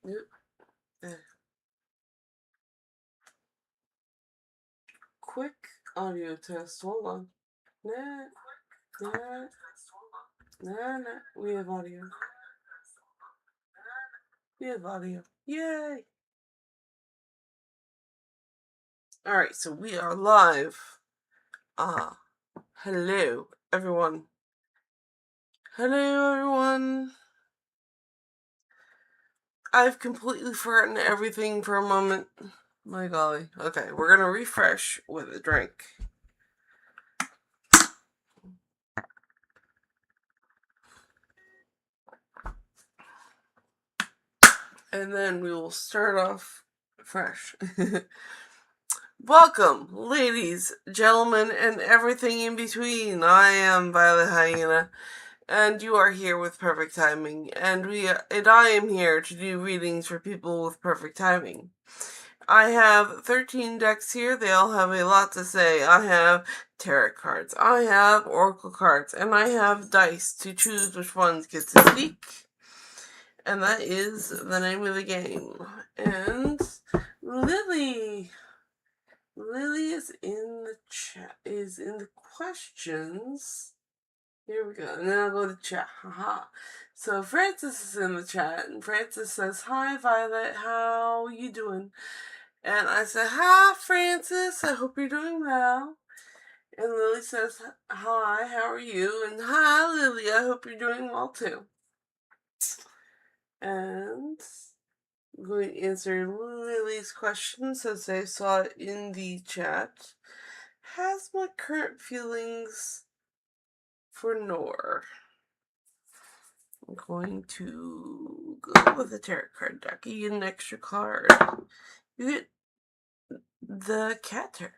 Yep. Quick audio test. Hold on. Nah, nah, nah. We have audio. We have audio. Yay! Alright, so we are live. Hello, everyone. Hello, everyone. I've completely forgotten everything for a moment. My golly. Okay, we're gonna refresh with a drink. And then we will start off fresh. Welcome, ladies, gentlemen, and everything in between. I am Violet Hyena, and you are here with perfect timing. And I am here to do readings for people with perfect timing. I have 13 decks here. They all have a lot to say. I have tarot cards, I have oracle cards, and I have dice to choose which ones get to speak. And that is the name of the game. And Lily is in the chat, is in the questions. Here we go. And then I'll go to chat. Haha. So Francis is in the chat, and Francis says, "Hi Violet, how you doing?" And I said, "Hi Francis, I hope you're doing well." And Lily says, "Hi, how are you?" And "Hi Lily, I hope you're doing well too." And I'm going to answer Lily's questions as I saw it in the chat. Has my current feelings for Nor? I'm going to go with the tarot card deck. You get an extra card. You get the cat tarot.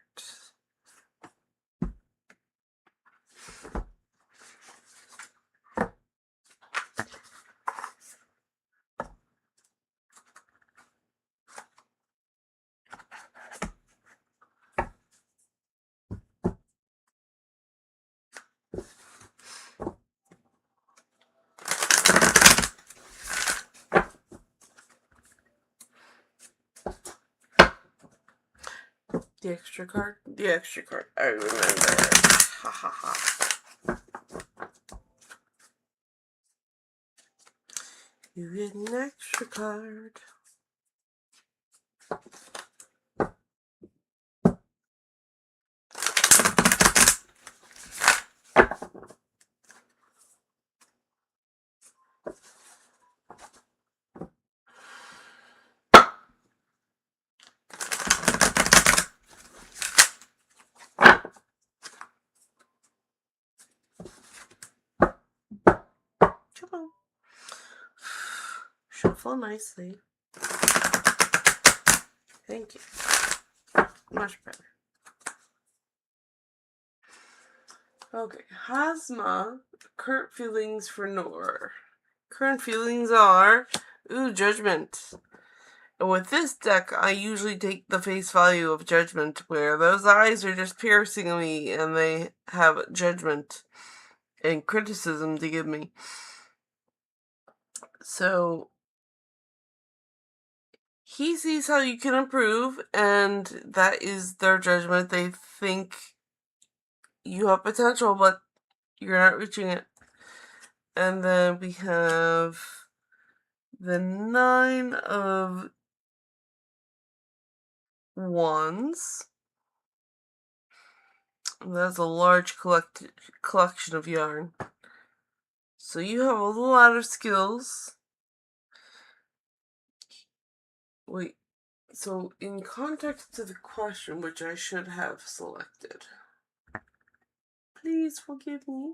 The extra card? The extra card. I remember. Ha ha ha. You get an extra card. Come on. Shuffle nicely. Thank you. Much better. Okay, Hazma, current feelings for Nor. Current feelings are, Judgment. And with this deck, I usually take the face value of Judgment, where those eyes are just piercing me and they have judgment and criticism to give me. So, he sees how you can improve, and that is their judgment. They think you have potential, but you're not reaching it. And then we have the 9 of Wands. That's a large collection of yarn. So you have a lot of skills. Wait, so in context to the question, which I should have selected, please forgive me.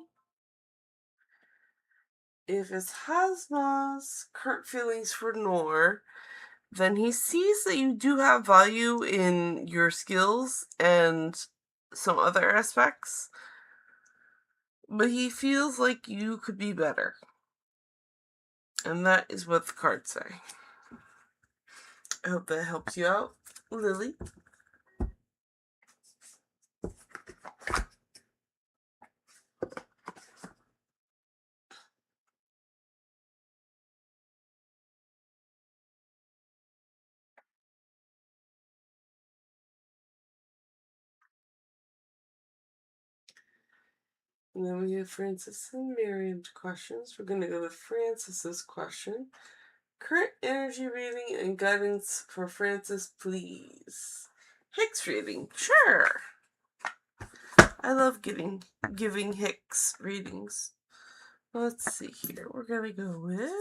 If it's Hazma's current feelings for Nor, then he sees that you do have value in your skills and some other aspects, but he feels like you could be better. And that is what the cards say. I hope that helps you out, Lily. And then we have Francis and Miriam's questions. We're going to go to Francis's question. Current energy reading and guidance for Francis, please. Hicks reading. Sure. I love giving Hicks readings. Let's see here. We're going to go with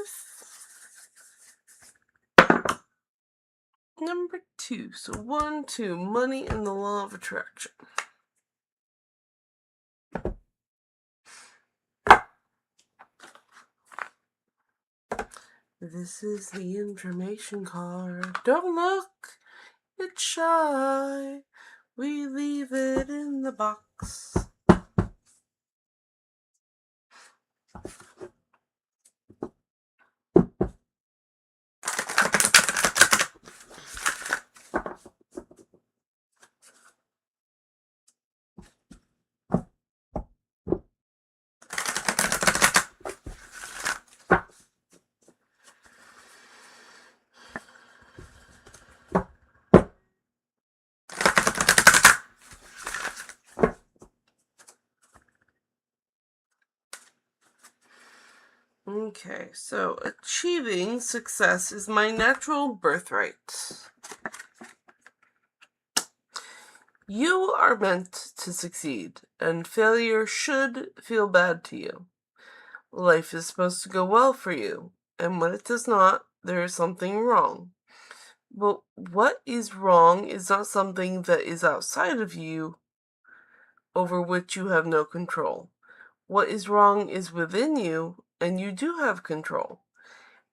number 2. So 1, 2, money and the law of attraction. This is the information card. Don't look, it's shy. We leave it in the box. Okay, so achieving success is my natural birthright. You are meant to succeed, and failure should feel bad to you. Life is supposed to go well for you, and when it does not, there is something wrong. But what is wrong is not something that is outside of you, over which you have no control. What is wrong is within you, and you do have control.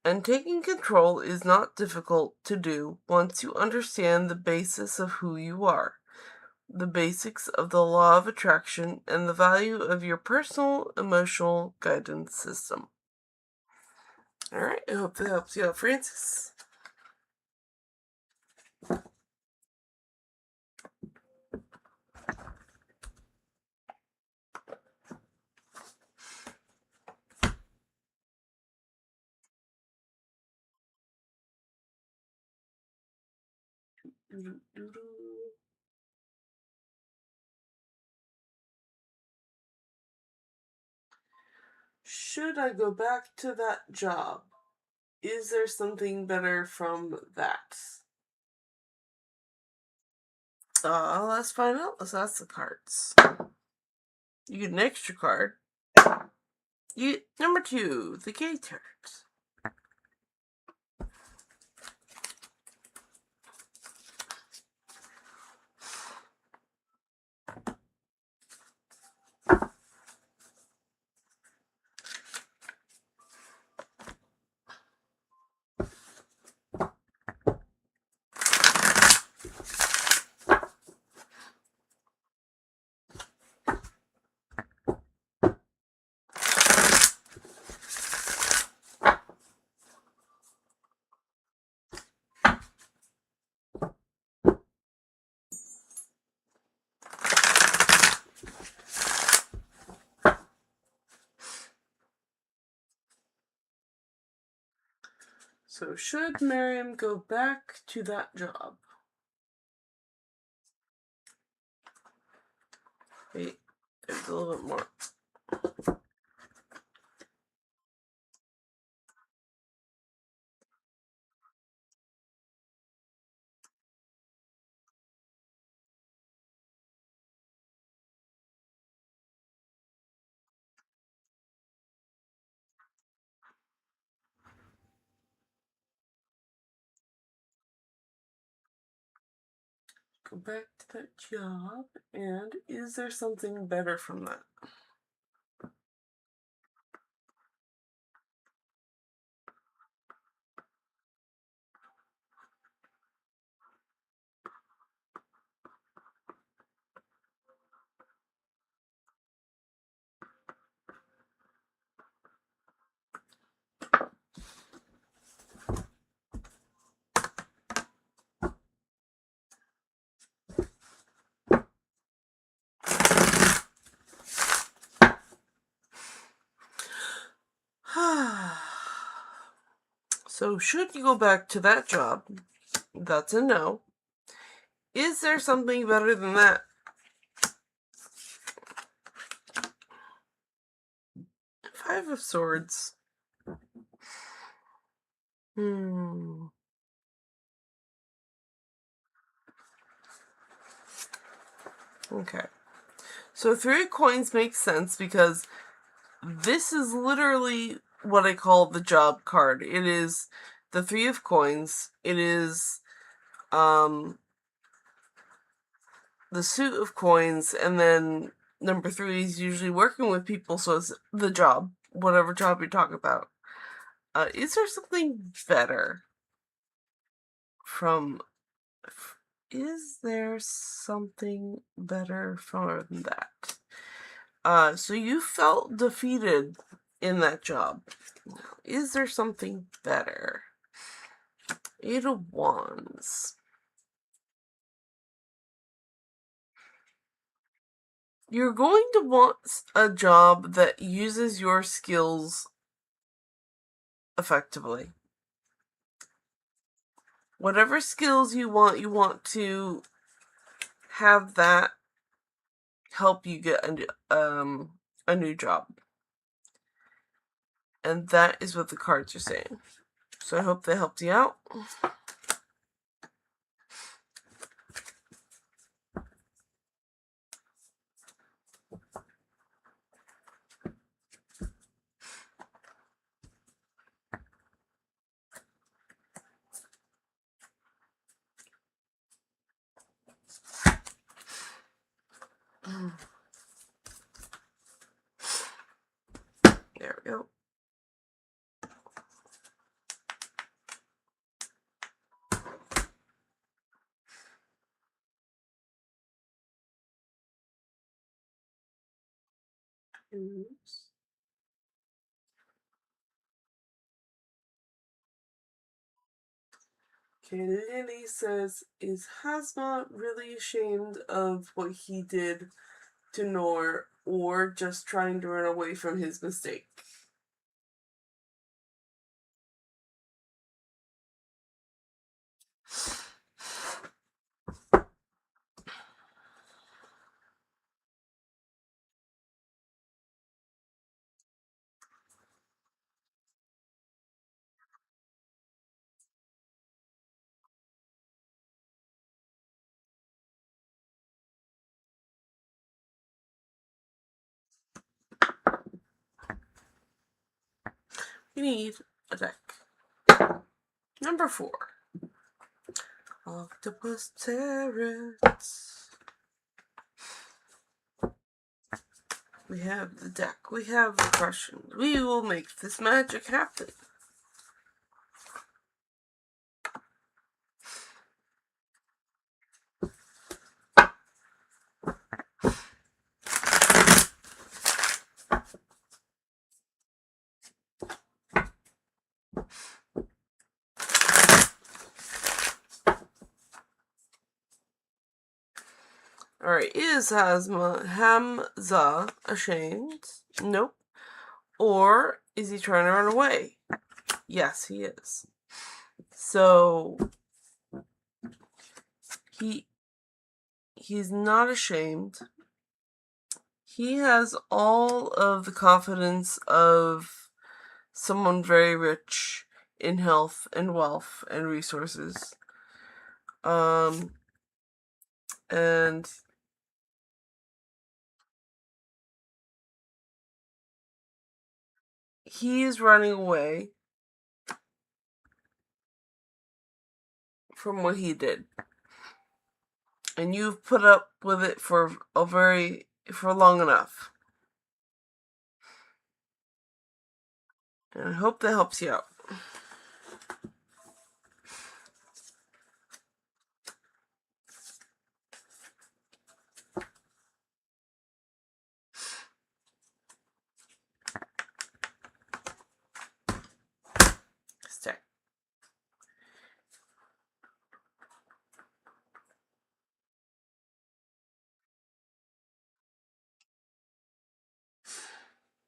And taking control is not difficult to do once you understand the basis of who you are, the basics of the law of attraction, and the value of your personal emotional guidance system. Alright, I hope that helps you out, Francis. Should I go back to that job? Is there something better from that? Let's find out. Let's ask the cards. You get an extra card. You get number 2, the K-Turds. So, should Miriam go back to that job? Wait, there's a little bit more. Go back to that job, and is there something better from that? So, should you go back to that job? That's a no. Is there something better than that? Five of Swords. Okay. So Three of Coins makes sense because this is literally what I call the job card. It is the Three of Coins. It is the Suit of Coins, and then number 3 is usually working with people, so it's the job, whatever job you're talking about. Is there something better from... Is there something better from that? So you felt defeated in that job. Is there something better? 8 of Wands. You're going to want a job that uses your skills effectively. Whatever skills you want to have that help you get a new job. And that is what the cards are saying. So I hope they helped you out. There we go. Oops. Okay, Lily says, is Hazma really ashamed of what he did to Noor, or just trying to run away from his mistake? We need a deck. Number 4. Octopus Tarot. We have the deck. We have the question. We will make this magic happen. Alright, is Hamza ashamed? Nope. Or is he trying to run away? Yes, he is. So he's not ashamed. He has all of the confidence of someone very rich in health and wealth and resources. And he is running away from what he did. And you've put up with it for long enough. And I hope that helps you out. Stay.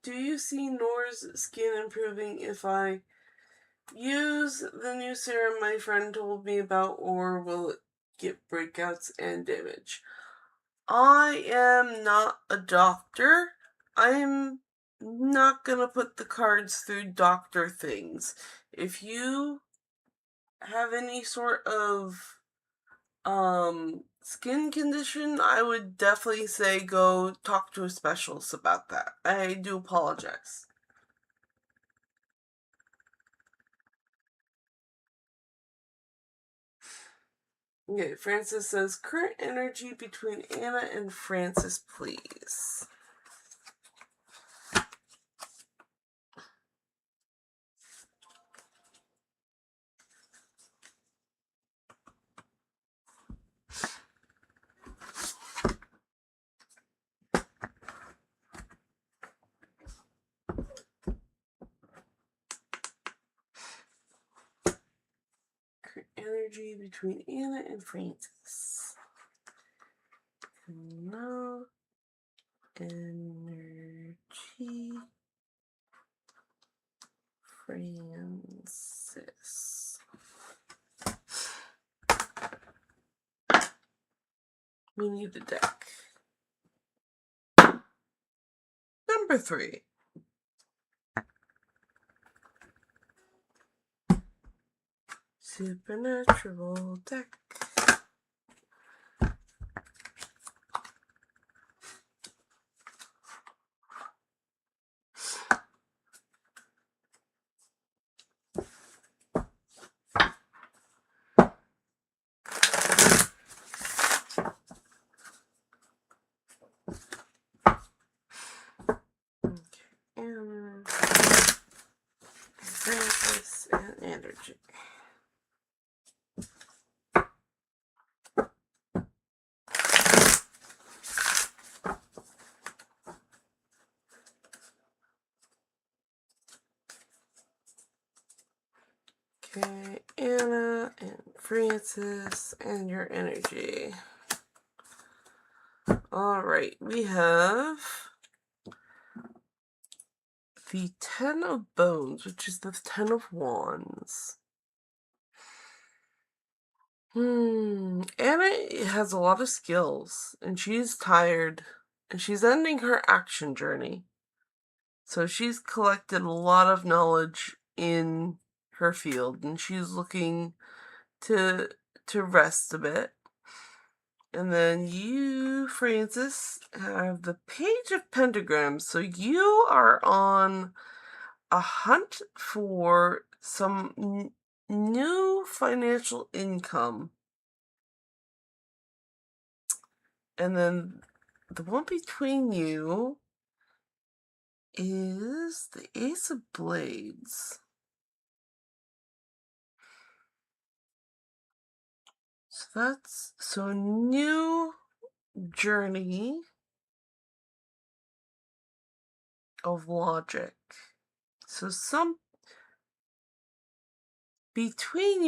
Do you see Noor's skin improving if I use the new serum my friend told me about, or will it get breakouts and damage? I am not a doctor. I'm not gonna put the cards through doctor things. If you have any sort of skin condition, I would definitely say go talk to a specialist about that. I do apologize. Okay, Francis says, current energy between Anna and Francis, please. Current energy between Anna and Francis. No energy. Francis. We need the deck. Number 3. Supernatural deck. And Francis and energy. Okay, Anna and Francis and your energy. Alright, we have the 10 of Bones, which is the 10 of Wands. Anna has a lot of skills, and she's tired, and she's ending her action journey. So she's collected a lot of knowledge in her field, and she's looking to rest a bit. And then you, Francis, have the Page of Pentagrams. So you are on a hunt for some new financial income. And then the one between you is the Ace of Blades. So that's a new journey of logic. So some between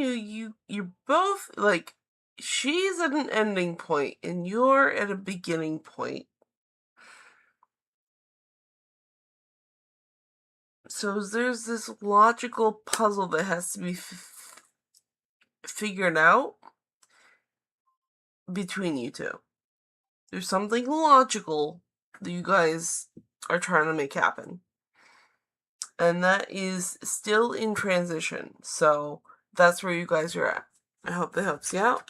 you're both like, she's at an ending point and you're at a beginning point. So there's this logical puzzle that has to be figured out between you two. There's something logical that you guys are trying to make happen. And that is still in transition. So that's where you guys are at. I hope that helps you out.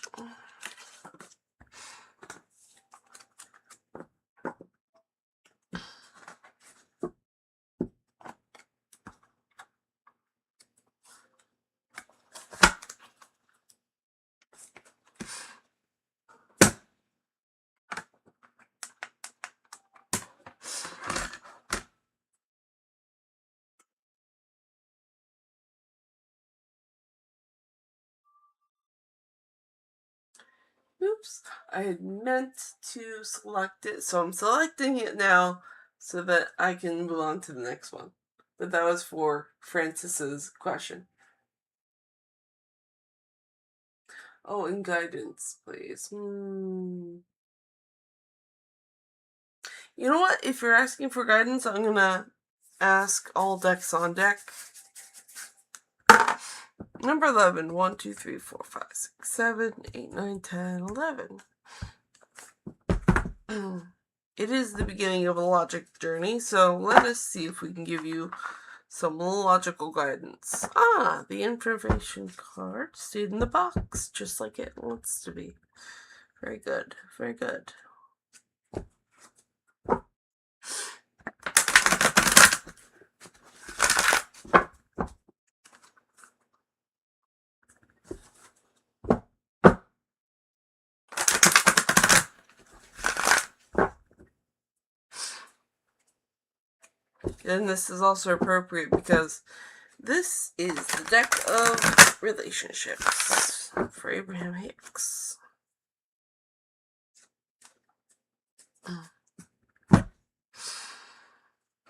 Oops, I had meant to select it, so I'm selecting it now so that I can move on to the next one. But that was for Francis's question. Oh, and guidance, please. You know what? If you're asking for guidance, I'm gonna ask all decks on deck. Number 11. 1, 2, 3, 4, 5, 6, 7, 8, 9, 10, 11. it is the beginning of a logic journey, so let us see if we can give you some logical guidance. The information card stayed in the box, just like it wants to be. Very good, very good. And this is also appropriate because this is the deck of relationships for Abraham Hicks.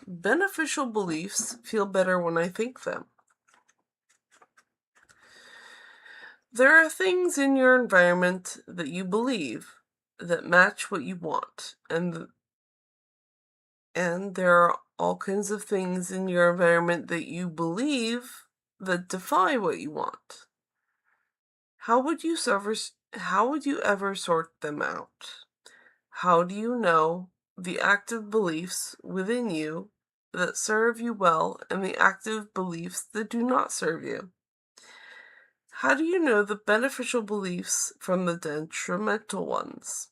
Beneficial beliefs feel better when I think them. There are things in your environment that you believe that match what you want, and there are all kinds of things in your environment that you believe that defy what you want. How would you ever sort them out? How do you know the active beliefs within you that serve you well and the active beliefs that do not serve you? How do you know the beneficial beliefs from the detrimental ones?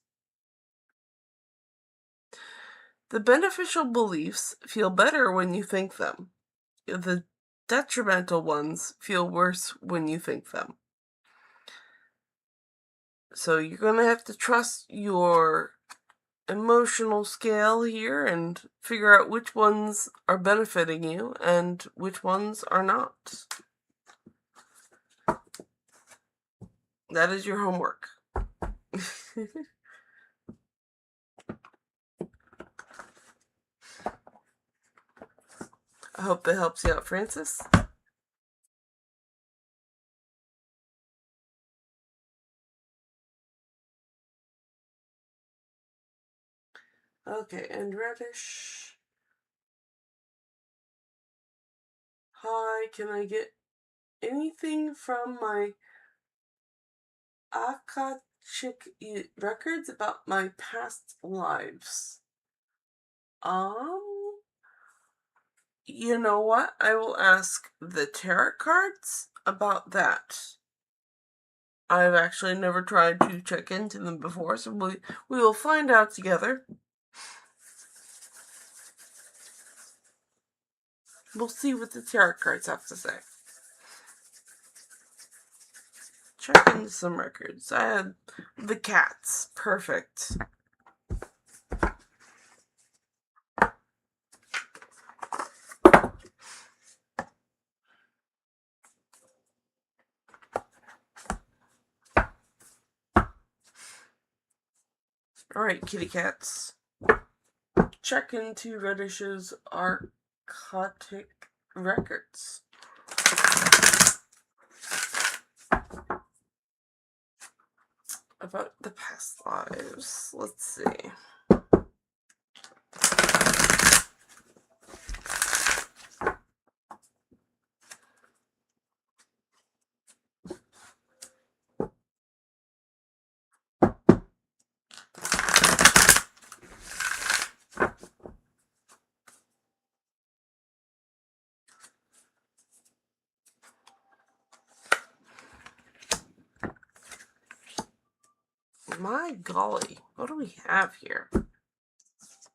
The beneficial beliefs feel better when you think them. The detrimental ones feel worse when you think them. So you're going to have to trust your emotional scale here and figure out which ones are benefiting you and which ones are not. That is your homework. I hope that helps you out, Francis. Okay, and Reddish. Hi, can I get anything from my Akashic records about my past lives? You know what? I will ask the tarot cards about that. I've actually never tried to check into them before, so we will find out together. We'll see what the tarot cards have to say. Check into some records. I had the cats. Perfect. Alright, kitty cats. Check into Reddish's Arctic records. About the past lives. Let's see. My golly, what do we have here?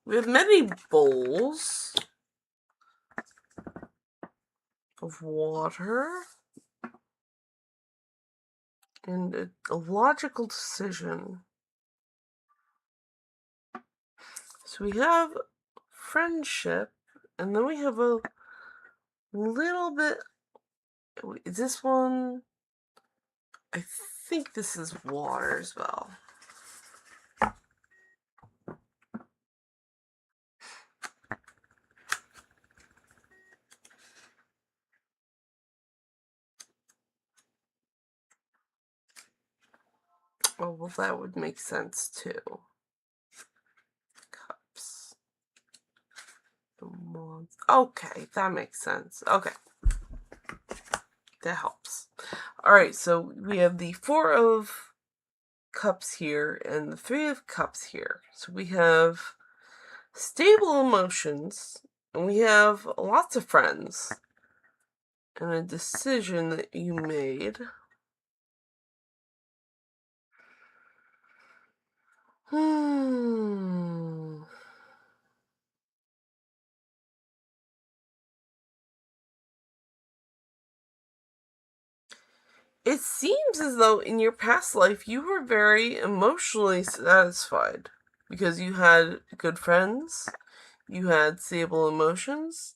We have many bowls of water and a logical decision. So we have friendship, and then we have a little bit. Is this one? I think this is water as well. Oh, well, that would make sense too. Cups. Okay, that makes sense. Okay. That helps. Alright, so we have the 4 of Cups here and the 3 of Cups here. So we have stable emotions, and we have lots of friends, and a decision that you made. It seems as though in your past life you were very emotionally satisfied because you had good friends, you had stable emotions,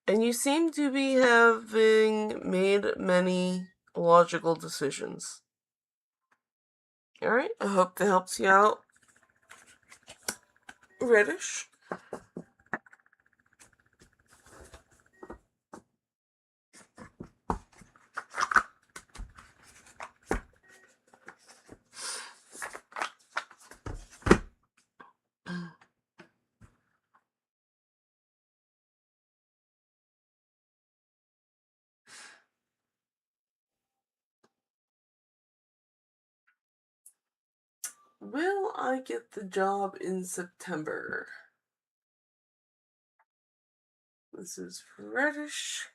and you seem to be having made many logical decisions. Alright, I hope that helps you out, Reddish. Will I get the job in September? This is Reddish.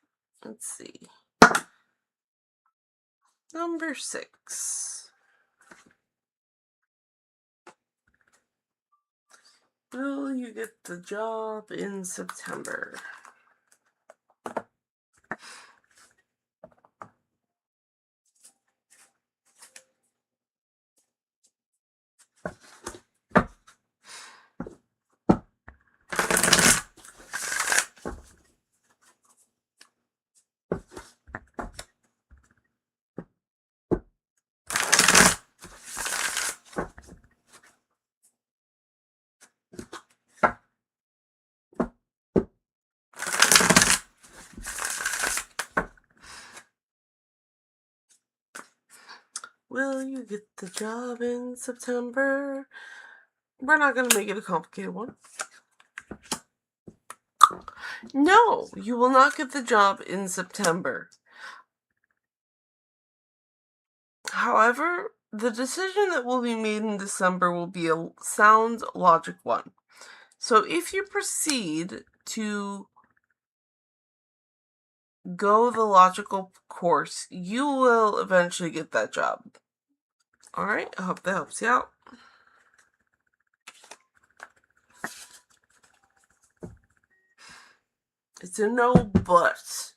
Let's see. Number 6. Will you get the job in September? Will you get the job in September? We're not going to make it a complicated one. No, you will not get the job in September. However, the decision that will be made in December will be a sound logic one. So if you proceed to go the logical course, you will eventually get that job. Alright, I hope that helps you out. It's a no, but.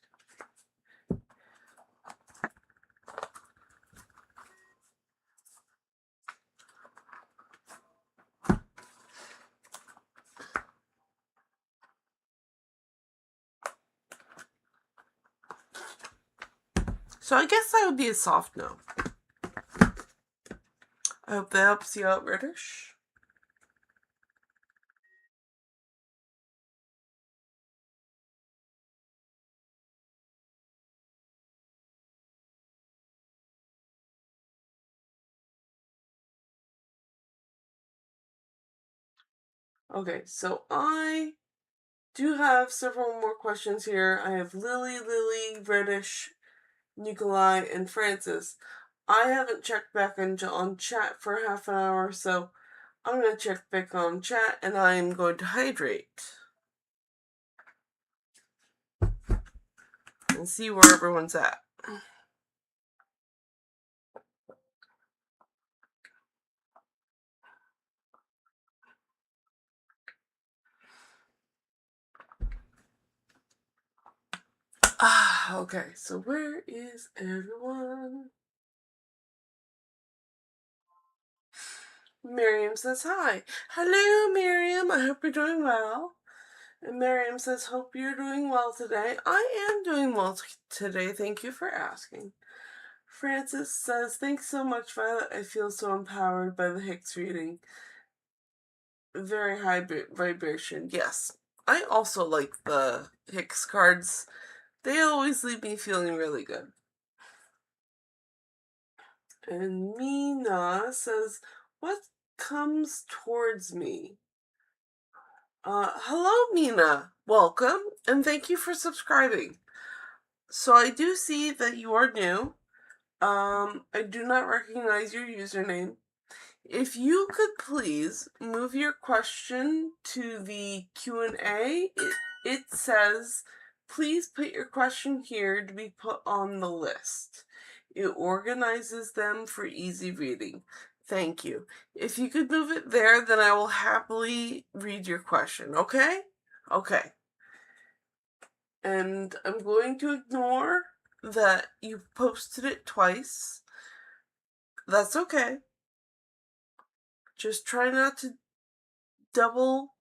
So I guess that would be a soft no. I hope that helps you out, Reddish. Okay, so I do have several more questions here. I have Lily, Reddish, Nikolai, and Francis. I haven't checked back on chat for half an hour, so I'm going to check back on chat and I'm going to hydrate. And see where everyone's at. Okay, so where is everyone? Miriam says hi. Hello, Miriam. I hope you're doing well. And Miriam says, hope you're doing well today. I am doing well today. Thank you for asking. Francis says, thanks so much, Violet. I feel so empowered by the Hicks reading. Very high vibration. Yes. I also like the Hicks cards. They always leave me feeling really good. And Mina says, what comes towards me? Hello, Mina. Welcome, and thank you for subscribing. So I do see that you are new. I do not recognize your username. If you could please move your question to the Q&A, it says, please put your question here to be put on the list. It organizes them for easy reading. Thank you. If you could move it there, then I will happily read your question, okay? Okay. And I'm going to ignore that you posted it twice. That's okay. Just try not to double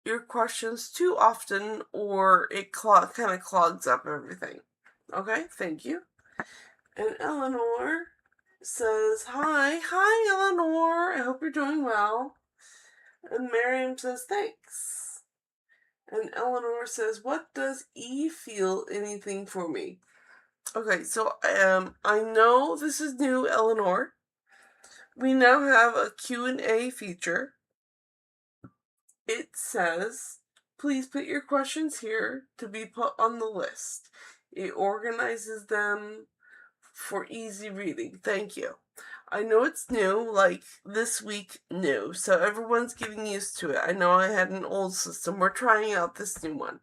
your questions too often or it kind of clogs up everything. Okay, thank you. And Eleanor says, hi Eleanor, I hope you're doing well. And Miriam says, thanks. And Eleanor says, what does E feel anything for me? Okay, so I know this is new, Eleanor. We now have a Q&A feature. It says, please put your questions here to be put on the list. It organizes them for easy reading. Thank you. I know it's new, like this week new, so everyone's getting used to it. I know I had an old system. We're trying out this new one.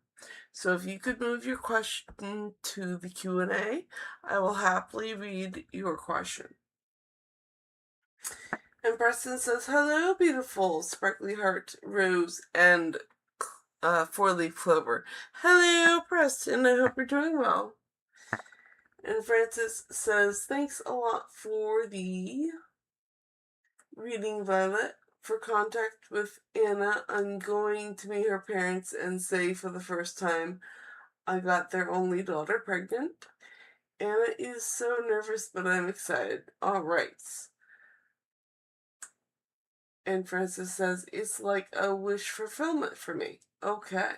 So if you could move your question to the Q&A, I will happily read your question. And Preston says, hello, beautiful sparkly heart, rose, and four-leaf clover. Hello, Preston. I hope you're doing well. And Francis says, thanks a lot for the reading, Violet. For contact with Anna, I'm going to meet her parents and say for the first time I got their only daughter pregnant. Anna is so nervous, but I'm excited. All right. And Francis says, it's like a wish fulfillment for me. Okay.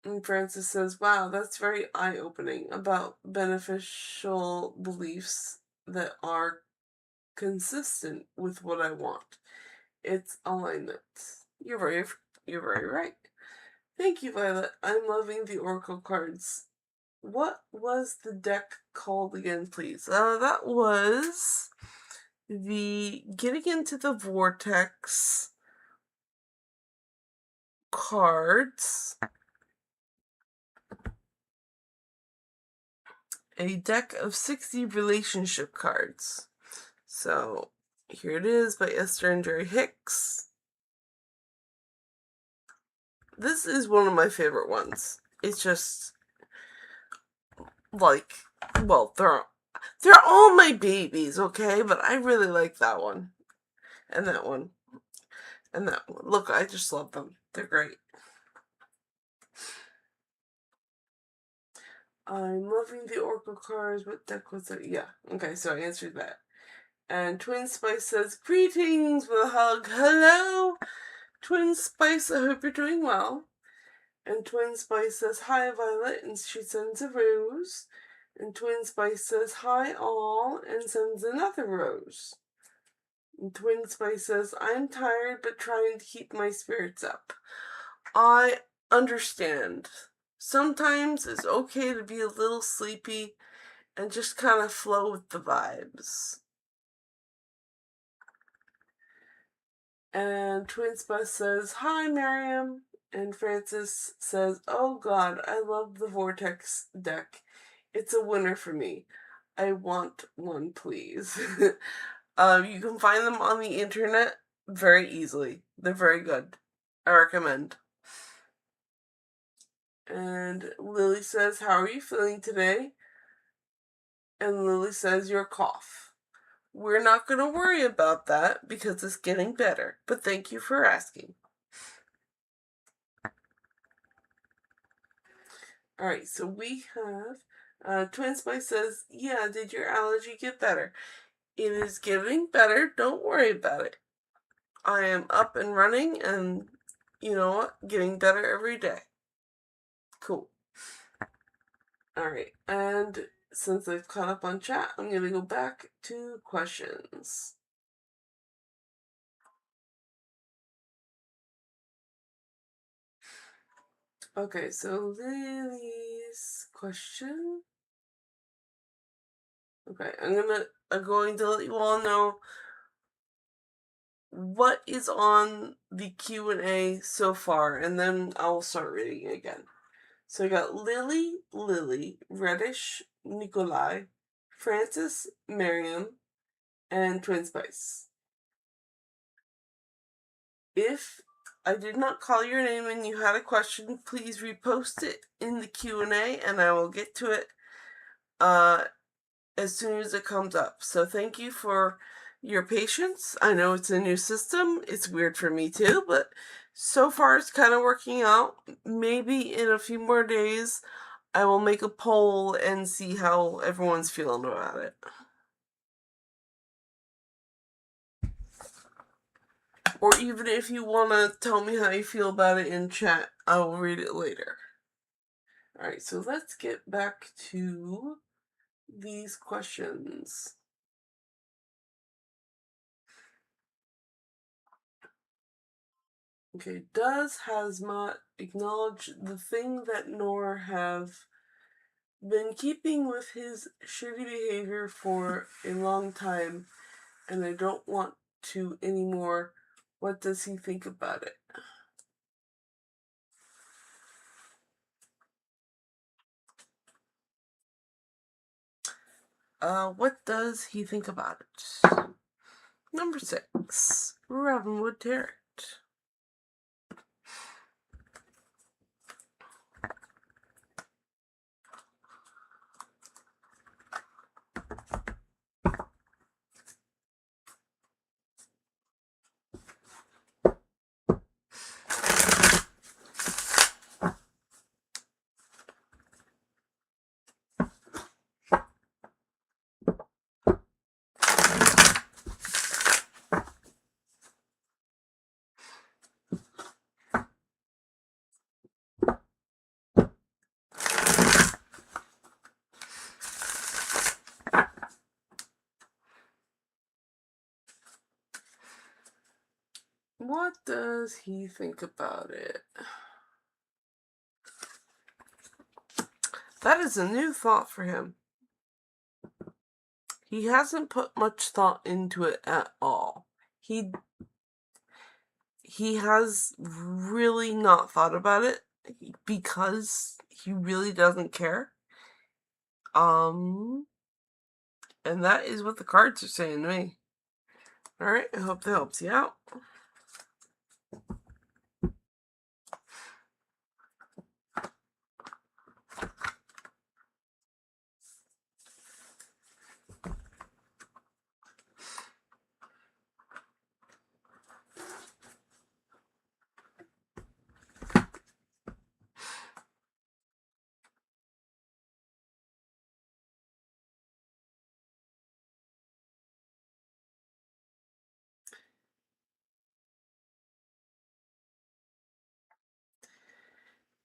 And Francis says, wow, that's very eye-opening about beneficial beliefs that are consistent with what I want. It's alignment. You're very right. Thank you, Violet. I'm loving the oracle cards. What was the deck called again, please? That was the Getting into the Vortex cards. A deck of 60 relationship cards. So, here it is by Esther and Jerry Hicks. This is one of my favorite ones. It's just like, well, they're all my babies, okay? But I really like that one. And that one. And that one. Look, I just love them. They're great. I'm loving the Oracle cards. What deck was it? Yeah. Okay, so I answered that. And Twin Spice says, greetings with a hug. Hello, Twin Spice. I hope you're doing well. And Twin Spice says, hi, Violet, and she sends a rose. And Twin Spice says, hi, all, and sends another rose. And Twin Spice says, I'm tired, but trying to keep my spirits up. I understand. Sometimes it's okay to be a little sleepy and just kind of flow with the vibes. And Twin Spice says, hi, Miriam. And Francis says, oh God, I love the Vortex deck. It's a winner for me. I want one, please. You can find them on the internet very easily. They're very good. I recommend. And Lily says, how are you feeling today? And Lily says, your cough. We're not going to worry about that because it's getting better. But thank you for asking. Alright, so we have Twin Spice says, yeah, did your allergy get better? It is getting better. Don't worry about it. I am up and running and, you know what, getting better every day. Cool. Alright, and since I've caught up on chat, I'm going to go back to questions. Okay, so Lily's question. Okay, I'm going to let you all know what is on the Q&A so far, and then I'll start reading again. So I got Lily, Reddish, Nikolai, Francis, Miriam, and Twin Spice. If I did not call your name and you had a question, please repost it in the Q&A and I will get to it as soon as it comes up. So thank you for your patience. I know it's a new system. It's weird for me too, but so far it's kind of working out. Maybe in a few more days I will make a poll and see how everyone's feeling about it. Or even if you want to tell me how you feel about it in chat, I will read it later. Alright, so let's get back to these questions. Okay, does Hazmat acknowledge the thing that Noor have been keeping with his shitty behavior for a long time, and I don't want to anymore? What does he think about it? What does he think about it? Number 6, Ravenwood Terrace. What does he think about it? That is a new thought for him. He hasn't put much thought into it at all. He has really not thought about it because he really doesn't care. And that is what the cards are saying to me. Alright, I hope that helps you out.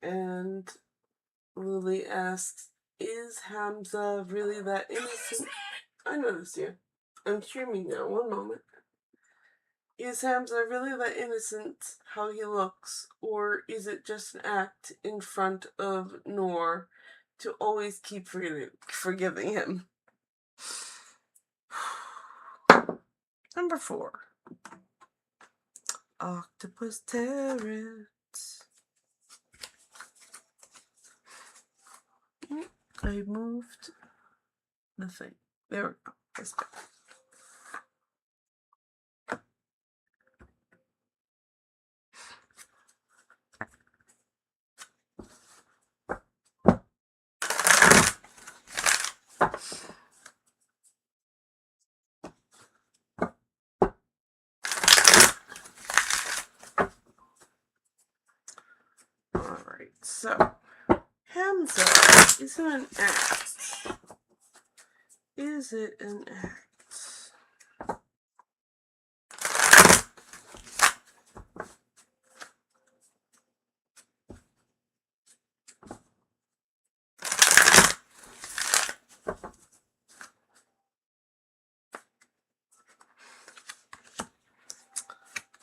And Lily asks, is Hamza really that innocent? I noticed you. I'm streaming now, one moment. Is Hamza really that innocent, how he looks, or is it just an act in front of Noor to always keep forgiving him? Number 4. Octopus Terrace. I moved the thing. There we go. That's better. Alright, so Hamza, is it an act? Is it an act?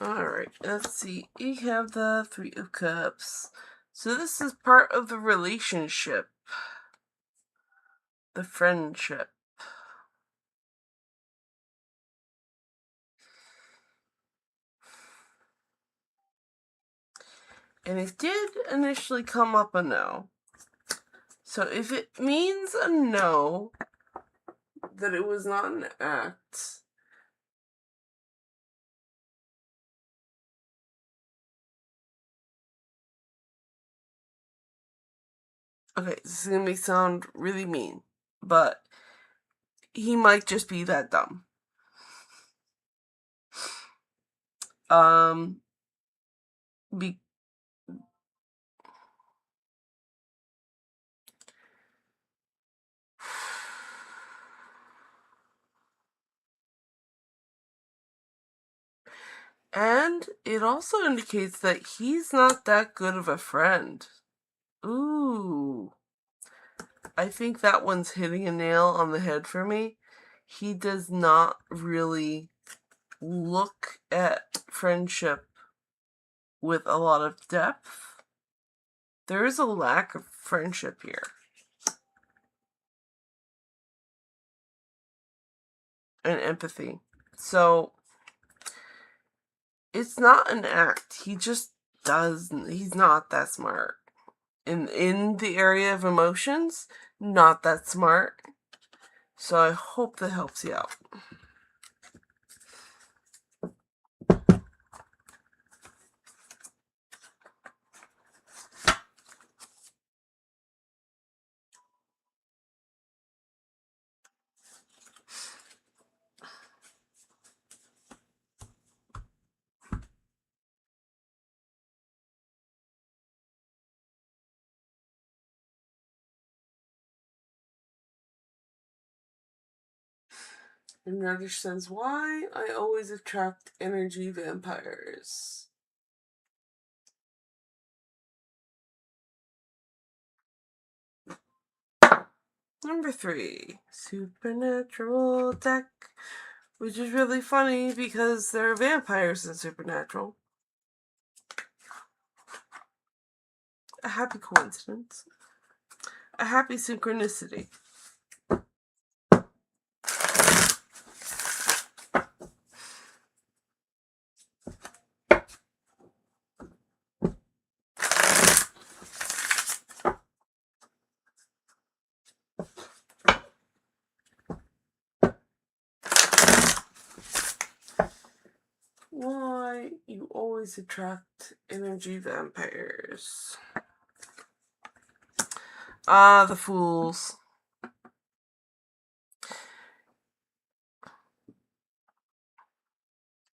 Alright, let's see. You have the 3 of Cups. So this is part of the relationship. The friendship. And it did initially come up a no. So if it means a no, that it was not an act, okay, this is gonna sound really mean, but he might just be that dumb. Be And it also indicates that he's not that good of a friend. Ooh. I think that one's hitting a nail on the head for me. He does not really look at friendship with a lot of depth. There is a lack of friendship here. And empathy. So, it's not an act. He just he's not that smart. In the area of emotions, not that smart. So I hope that helps you out. And Radish says, why I always attract energy vampires. Number 3, Supernatural deck, which is really funny because there are vampires in Supernatural. A happy coincidence. A happy synchronicity. Why you always attract energy vampires. The fools.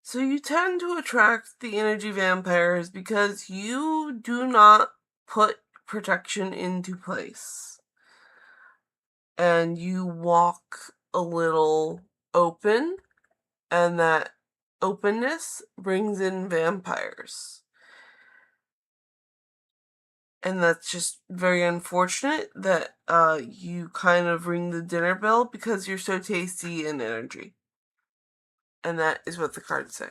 So you tend to attract the energy vampires because you do not put protection into place. And you walk a little open, and that openness brings in vampires. And that's just very unfortunate that you kind of ring the dinner bell because you're so tasty in energy. And that is what the cards say.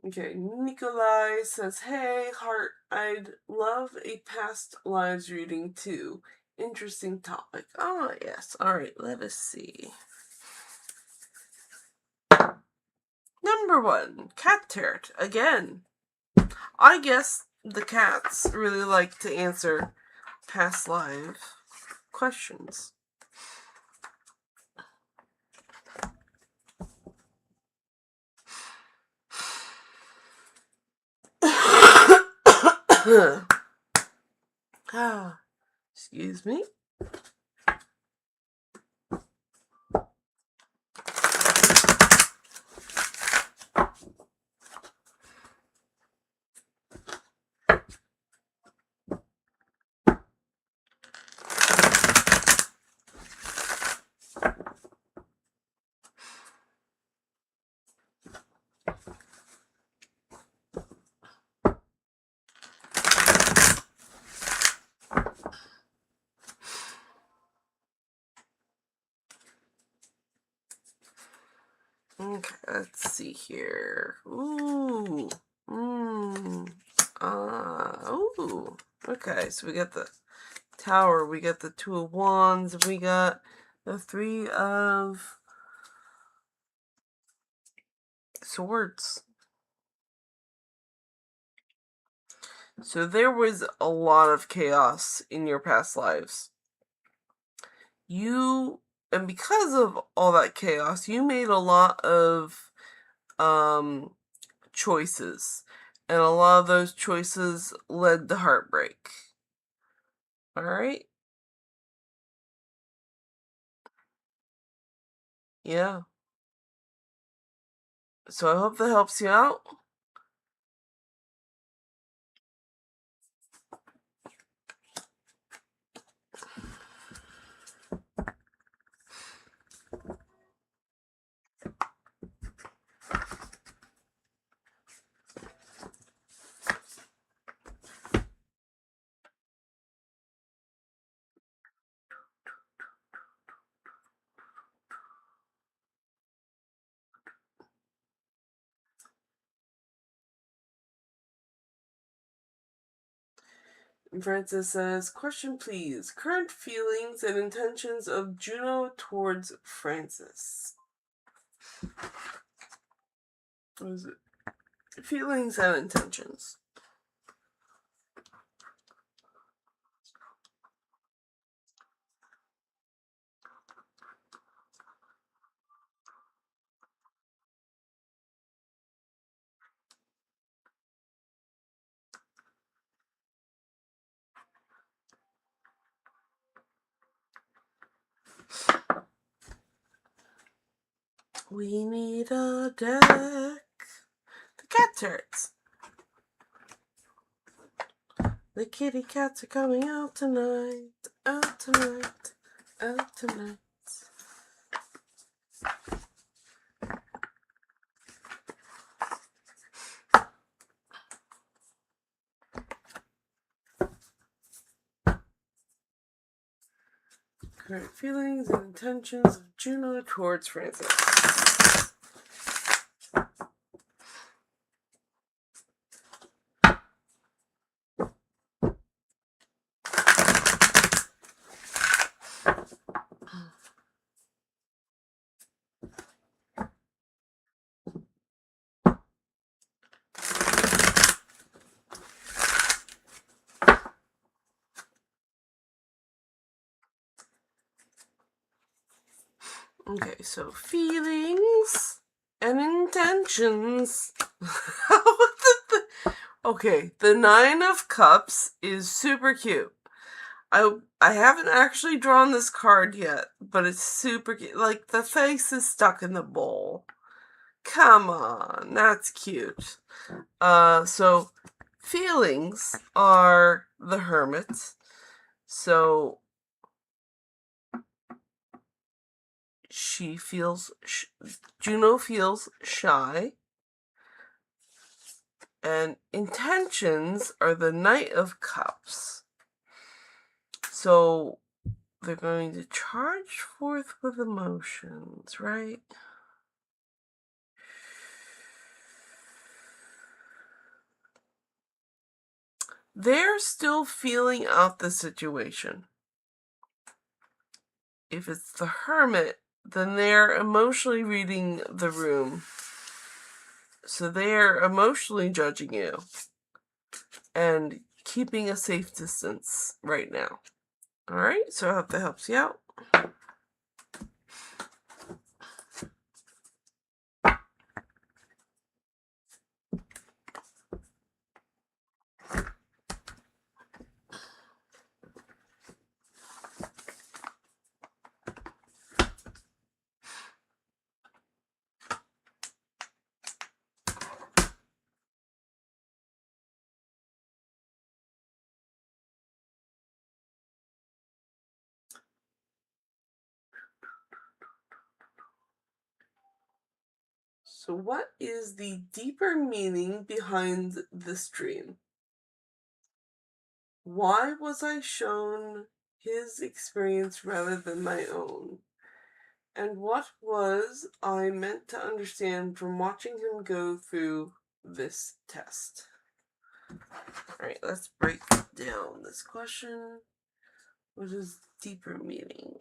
Okay, Nikolai says, hey, Heart, I'd love a past lives reading too. Interesting topic. Ah, yes. Alright, let us see. Number 1, Cat Tarot. Again, I guess the cats really like to answer past life questions. Excuse me. see here. Ooh. Ooh. Okay, so we got the Tower, we got the Two of Wands, and we got the Three of Swords. So there was a lot of chaos in your past lives. And because of all that chaos, you made a lot of choices. And a lot of those choices led to heartbreak. Alright? Yeah. So I hope that helps you out. Francis says, question please. Current feelings and intentions of Juno towards Francis. What is it? Feelings and intentions. We need a deck. The cat turrets. The kitty cats are coming out tonight. Out tonight. Out tonight. Current feelings and intentions of Juno towards Francis. Okay, so feelings and intentions. Okay, the Nine of Cups is super cute. I haven't actually drawn this card yet, but it's super cute. Like, the face is stuck in the bowl. Come on, that's cute. So feelings are the Hermit. So Juno feels shy. And intentions are the Knight of Cups. So they're going to charge forth with emotions, right? They're still feeling out the situation. If it's the Hermit, then they're emotionally reading the room. So they're emotionally judging you and keeping a safe distance right now. Alright, so I hope that helps you out. So what is the deeper meaning behind this dream? Why was I shown his experience rather than my own? And what was I meant to understand from watching him go through this test? Alright, let's break down this question. What is deeper meaning?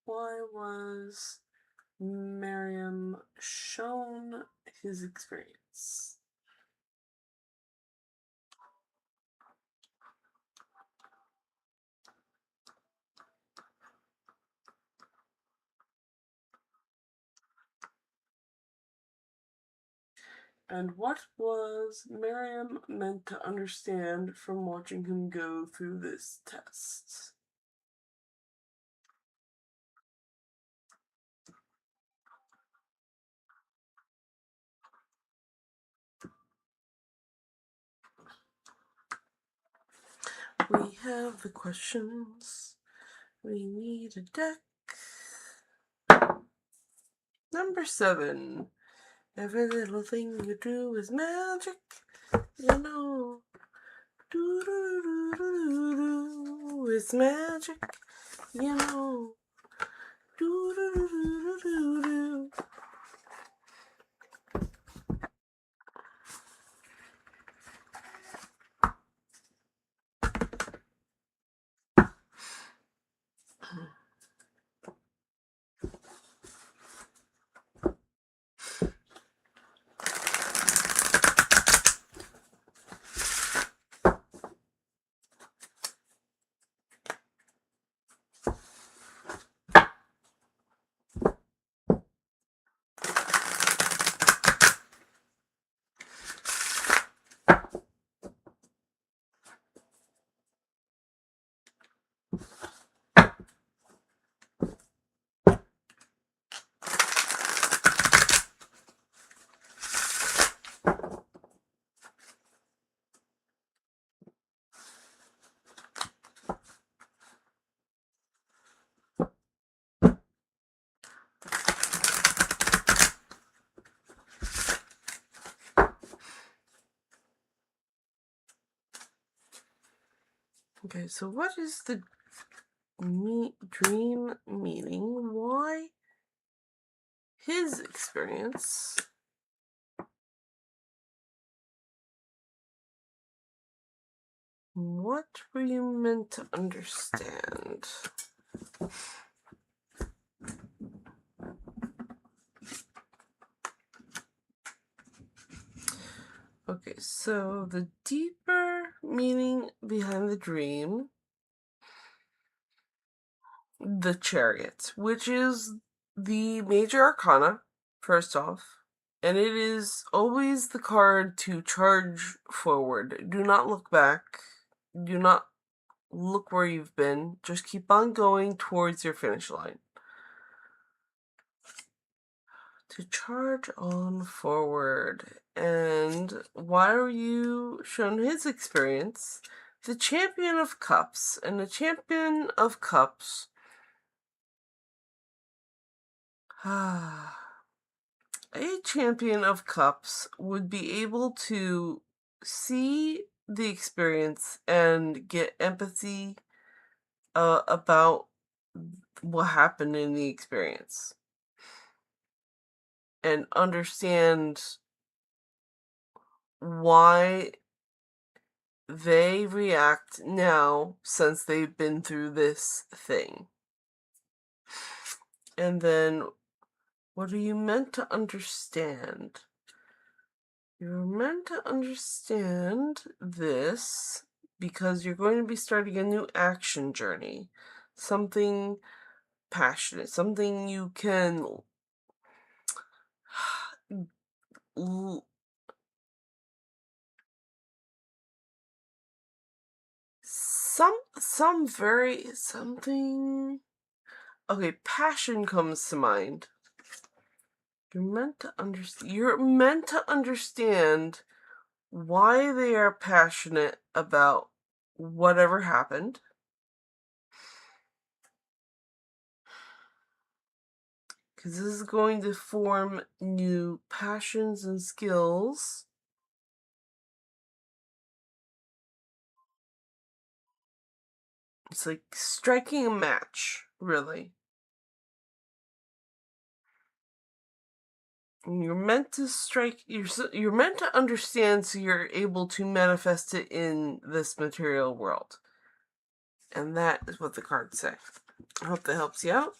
Why was Miriam shown his experience? And what was Miriam meant to understand from watching him go through this test? We have the questions. We need a deck. Number 7. Every little thing you do is magic. You know. Do do do do do. It's magic. You know. Do do do do do do. Okay, so what is the dream meaning? Why his experience? What were you meant to understand? Okay, so the deeper meaning behind the dream, the Chariot, which is the major arcana, first off, and it is always the card to charge forward. Do not look back. Do not look where you've been. Just keep on going towards your finish line. To charge on forward. And why are you shown his experience? The Champion of Cups. And the Champion of Cups. A Champion of Cups would be able to see the experience and get empathy about what happened in the experience. And understand why they react now since they've been through this thing. And then, what are you meant to understand? You're meant to understand this because you're going to be starting a new action journey. Something passionate, something you can something. Okay, passion comes to mind. You're meant to understand why they are passionate about whatever happened. because this is going to form new passions and skills. It's like striking a match, really. And you're meant to you're meant to understand so you're able to manifest it in this material world. And that is what the cards say. I hope that helps you out.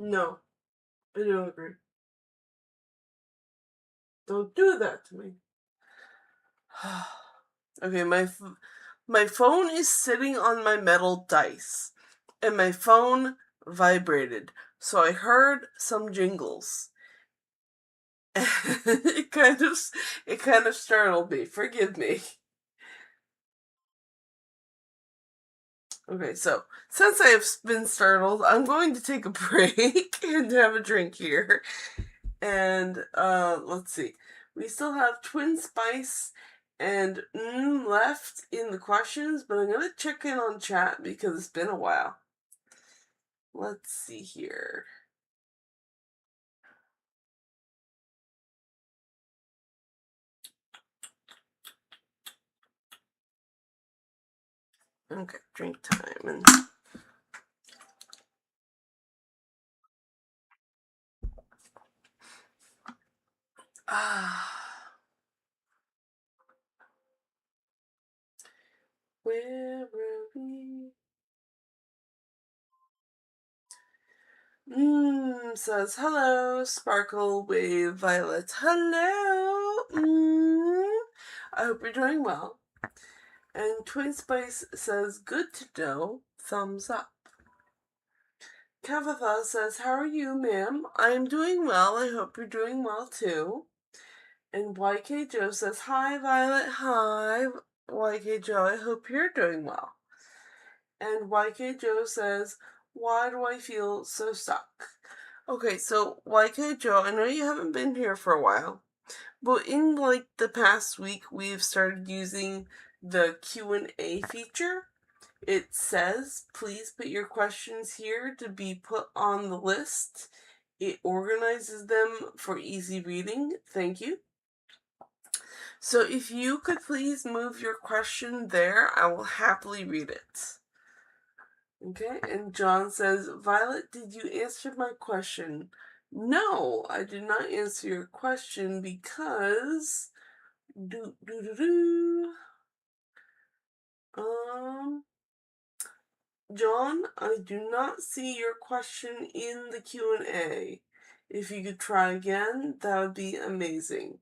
No, I don't agree. Don't do that to me. Okay, my phone is sitting on my metal dice, and my phone vibrated, so I heard some jingles. it kind of startled me. Forgive me. Okay, so since I have been startled, I'm going to take a break and have a drink here. And let's see. We still have Twin Spice and left in the questions, but I'm gonna check in on chat because it's been a while. Let's see here. Okay, drink time and where were we? Says hello, Sparkle Wave Violet. Hello. I hope you're doing well. And Twin Spice says good to know. Thumbs up. Kavatha says, how are you, ma'am? I am doing well. I hope you're doing well too. And YK Joe says, hi, Violet. Hi, YK Joe. I hope you're doing well. And YK Joe says, why do I feel so stuck? Okay, so YK Joe, I know you haven't been here for a while, but in like the past week, we've started using the Q&A feature. It says, please put your questions here to be put on the list. It organizes them for easy reading. Thank you. So if you could please move your question there, I will happily read it. Okay, and John says, Violet, did you answer my question? No, I did not answer your question because John, I do not see your question in the Q&A. If you could try again, that would be amazing.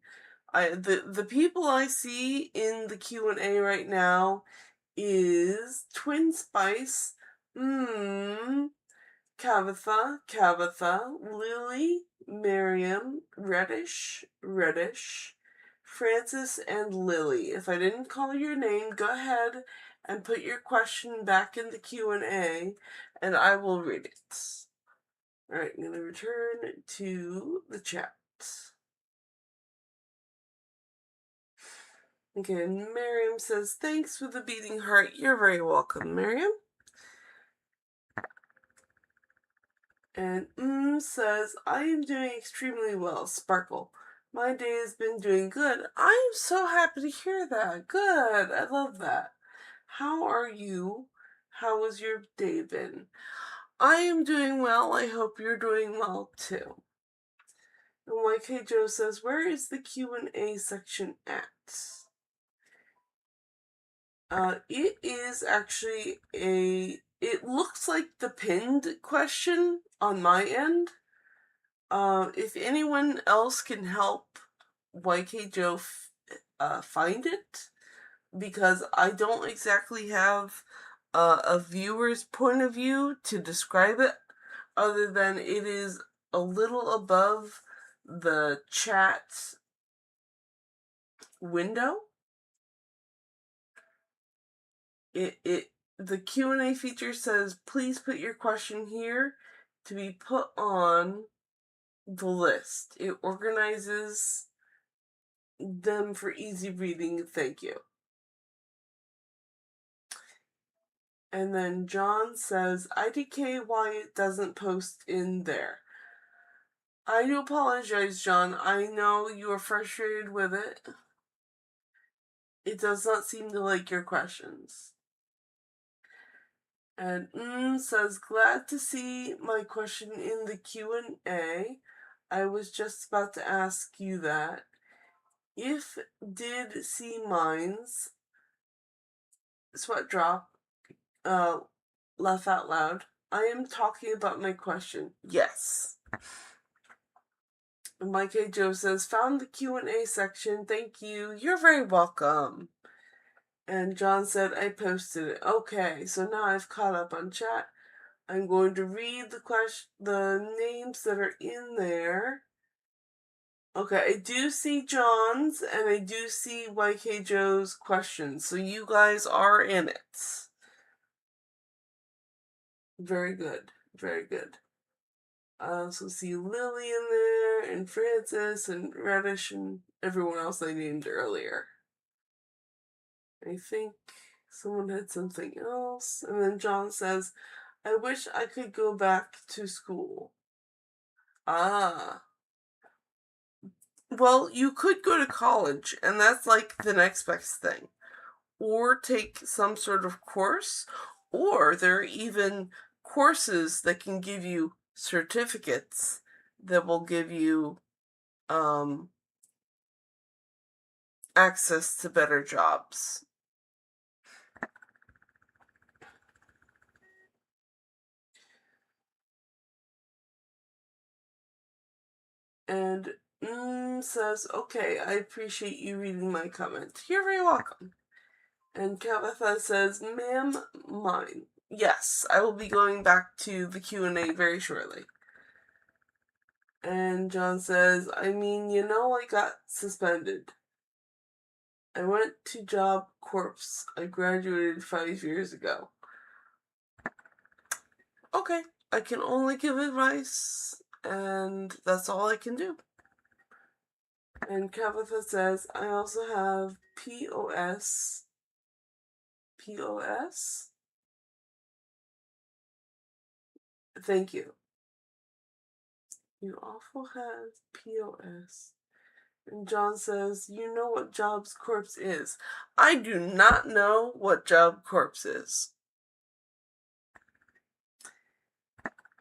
The people I see in the Q&A right now is Twin Spice, Kavatha, Lily, Miriam, Reddish, Francis, and Lily. If I didn't call your name, go ahead and put your question back in the Q&A, and I will read it. Alright, I'm going to return to the chat. Okay, and Miriam says, thanks for the beating heart. You're very welcome, Miriam. And says, I am doing extremely well, Sparkle. My day has been doing good. I am so happy to hear that. Good. I love that. How are you? How has your day been? I am doing well. I hope you're doing well too. And YK Joe says, where is the Q&A section at? It is actually it looks like the pinned question on my end. If anyone else can help YK Joe find it, because I don't exactly have a viewer's point of view to describe it, other than it is a little above the chat window. The Q&A feature says, please put your question here to be put on the list. It organizes them for easy reading. Thank you. And then John says, IDK why it doesn't post in there. I do apologize, John. I know you are frustrated with it. It does not seem to like your questions. And says, glad to see my question in the Q&A. I was just about to ask you that. If did see mines sweat drop, laugh out loud. I am talking about my question. Yes. Mike A. Joe says, found the Q&A section. Thank you. You're very welcome. And John said, I posted it. Okay, so now I've caught up on chat. I'm going to read the names that are in there. Okay, I do see John's, and I do see YK Joe's questions. So you guys are in it. Very good. Very good. I also see Lily in there, and Francis, and Radish, and everyone else I named earlier. I think someone had something else. And then John says, I wish I could go back to school. Ah. Well, you could go to college, and that's like the next best thing. Or take some sort of course, or there are even courses that can give you certificates that will give you access to better jobs. And says, okay, I appreciate you reading my comment. You're very welcome. And Kavatha says, ma'am, mine. Yes, I will be going back to the Q&A very shortly. And John says, I mean, I got suspended. I went to Job Corps. I graduated 5 years ago. Okay, I can only give advice, and that's all I can do. And Kavatha says, I also have POS. POS? Thank you. You also have POS. And John says, you know what Jobs Corps is. I do not know what Job Corps is.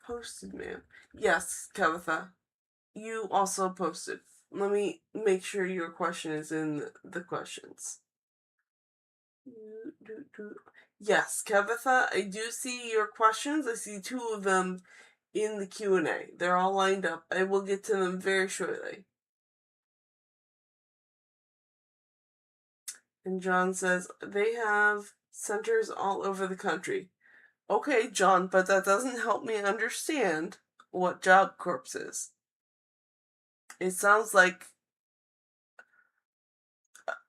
Posted, ma'am. Yes, Kavatha. You also posted. Let me make sure your question is in the questions. Yes, Kavatha, I do see your questions. I see 2 of them in the Q&A. They're all lined up. I will get to them very shortly. And John says, they have centers all over the country. Okay, John, but that doesn't help me understand what Job Corps is. It sounds like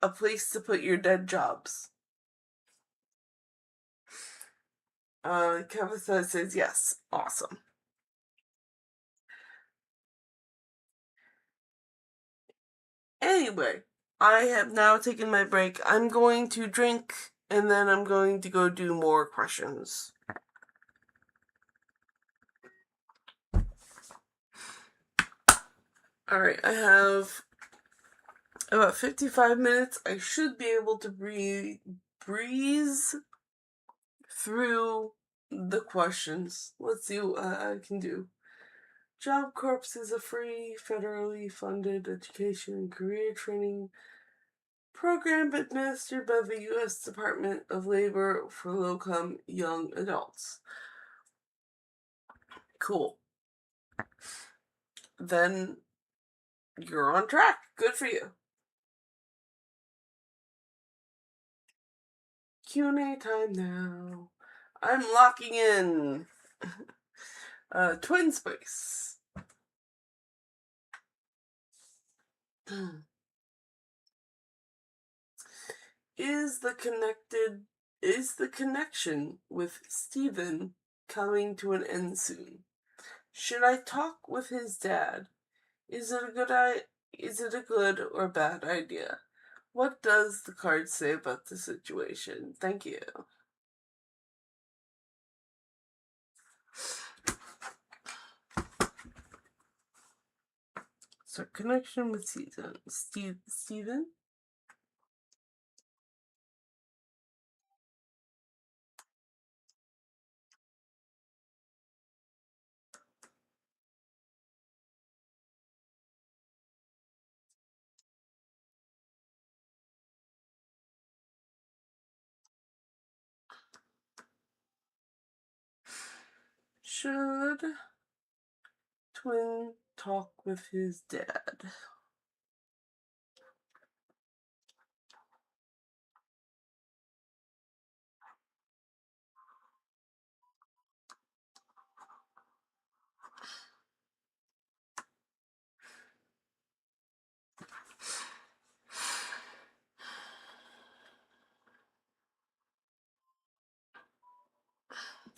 a place to put your dead jobs. Kevin says yes. Awesome. Anyway, I have now taken my break. I'm going to drink, and then I'm going to go do more questions. Alright, I have about 55 minutes. I should be able to breeze through the questions. Let's see what I can do. Job Corps is a free, federally funded education and career training program administered by the U.S. Department of Labor for low-income young adults. Cool. Then you're on track. Good for you. Q&A time now. I'm locking in Twin Space. Is the connection with Stephen coming to an end soon? Should I talk with his dad? Is it a good or bad idea? What does the card say about the situation? Thank you. So connection with Stephen? Should Twin talk with his dad?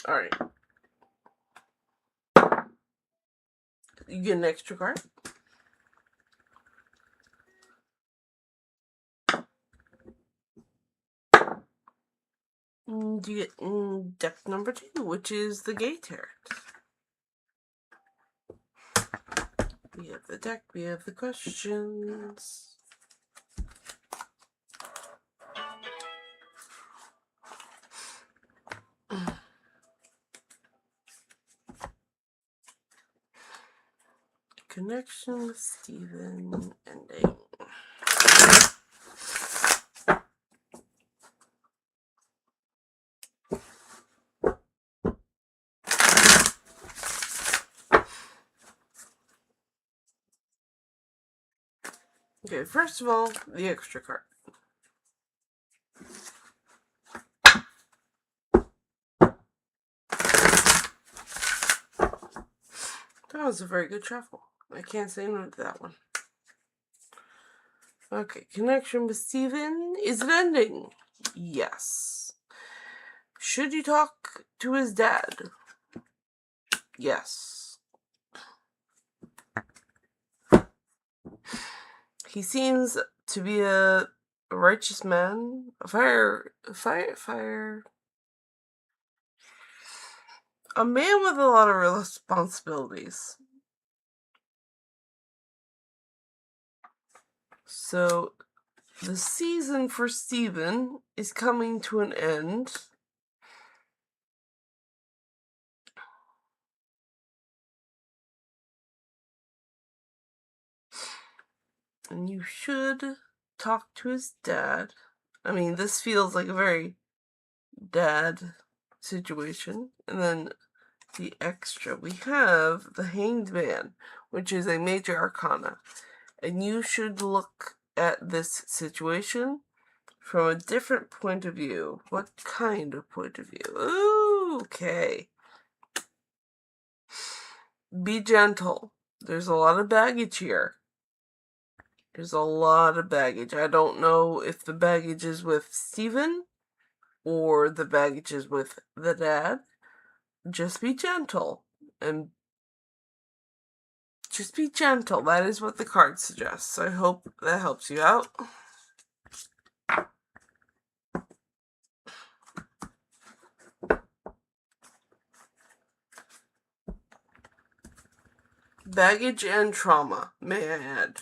Alright. You get an extra card. You get deck number 2, which is the Gay Tarot. We have the deck, we have the questions. Connection with Stephen ending. Okay, first of all, the extra card. That was a very good shuffle. I can't say no to that one. Okay, connection with Stephen. Is it ending? Yes. Should you talk to his dad? Yes. He seems to be a righteous man. Fire. A man with a lot of responsibilities. So, the season for Stephen is coming to an end. And you should talk to his dad. I mean, this feels like a very dad situation. And then the extra, we have the Hanged Man, which is a major arcana. And you should look at this situation from a different point of view. What kind of point of view? Ooh, okay. Be gentle. There's a lot of baggage here. There's a lot of baggage. I don't know if the baggage is with Stephen or the baggage is with the dad. Just be gentle. And just be gentle. That is what the card suggests. I hope that helps you out. Baggage and trauma, may I add.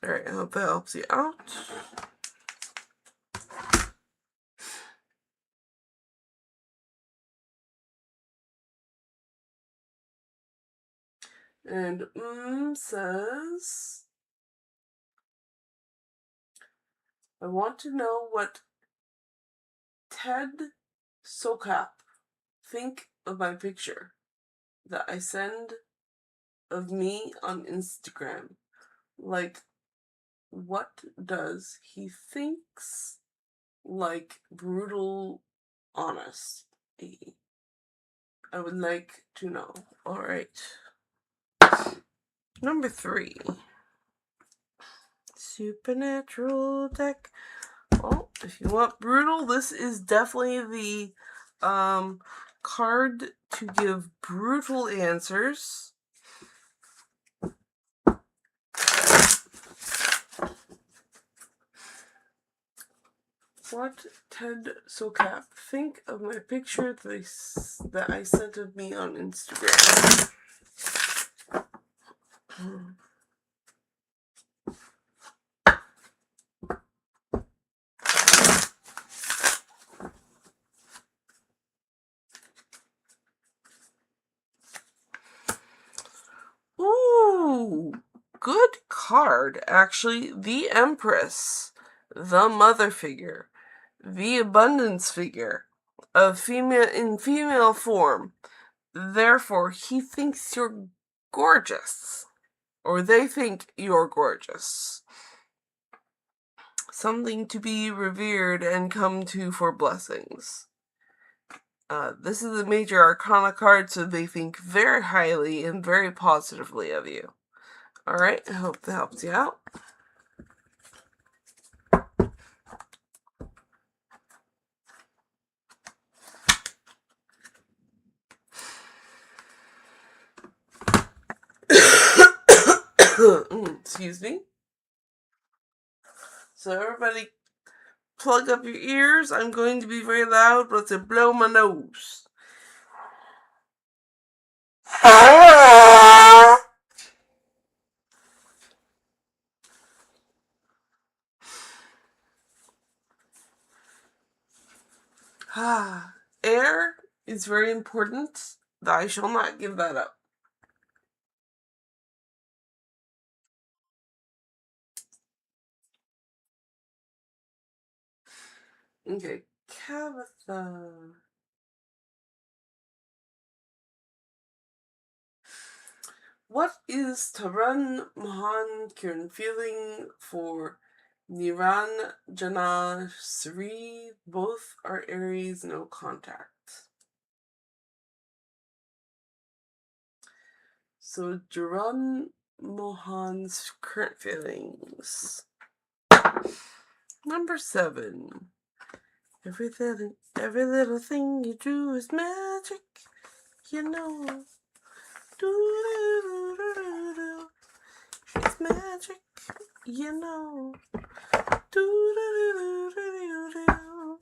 Alright, I hope that helps you out. And says, I want to know what Ted Sokap think of my picture that I send of me on Instagram. Like, what does he thinks? Like, brutal honesty. I would like to know. Alright. Number 3. Supernatural deck. Well, if you want brutal, this is definitely the card to give brutal answers. What Ted Socap think of my picture that I sent of me on Instagram? Ooh, good card, actually. The Empress, the mother figure, the abundance figure, in female form. Therefore, he thinks you're gorgeous, or they think you're gorgeous. Something to be revered and come to for blessings. This is a major arcana card, so they think very highly and very positively of you. Alright, I hope that helps you out. Excuse me. So everybody plug up your ears. I'm going to be very loud, but to blow my nose. Air is very important. I shall not give that up. Okay, Kavatha. What is Taran Mahan Kiran feeling for Niran Jana Sri? Both are Aries, no contact. So Jaran Mohan's current feelings. Number 7. Every little thing you do is magic, you know. Do-do-do-do-do. It's magic, you know. Do-do-do-do-do-do.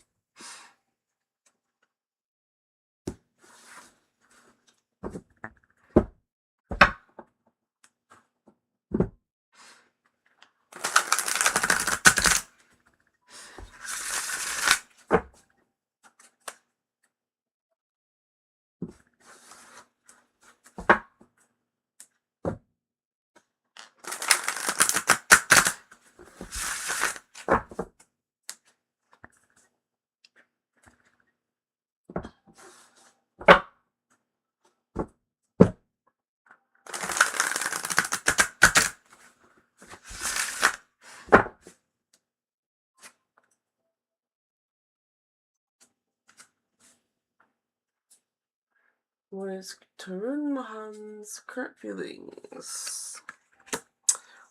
What is Tarun Mahan's current feelings?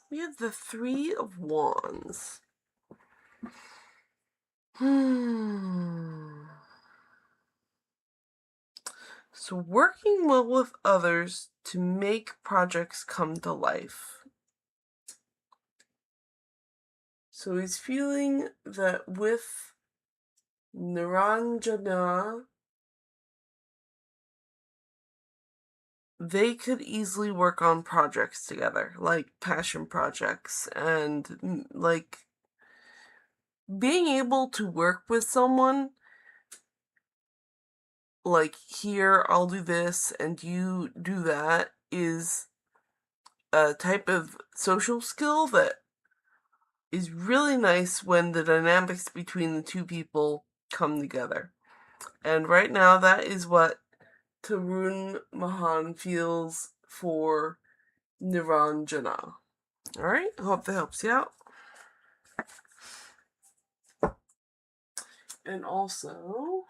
We have the 3 of Wands. So working well with others to make projects come to life. So he's feeling that with Niranjana, they could easily work on projects together, like passion projects, and like being able to work with someone, like, here, I'll do this and you do that, is a type of social skill that is really nice when the dynamics between the two people come together. And right now, that is what Tarun Mahan feels for Niranjana. Alright, I hope that helps you out. And also,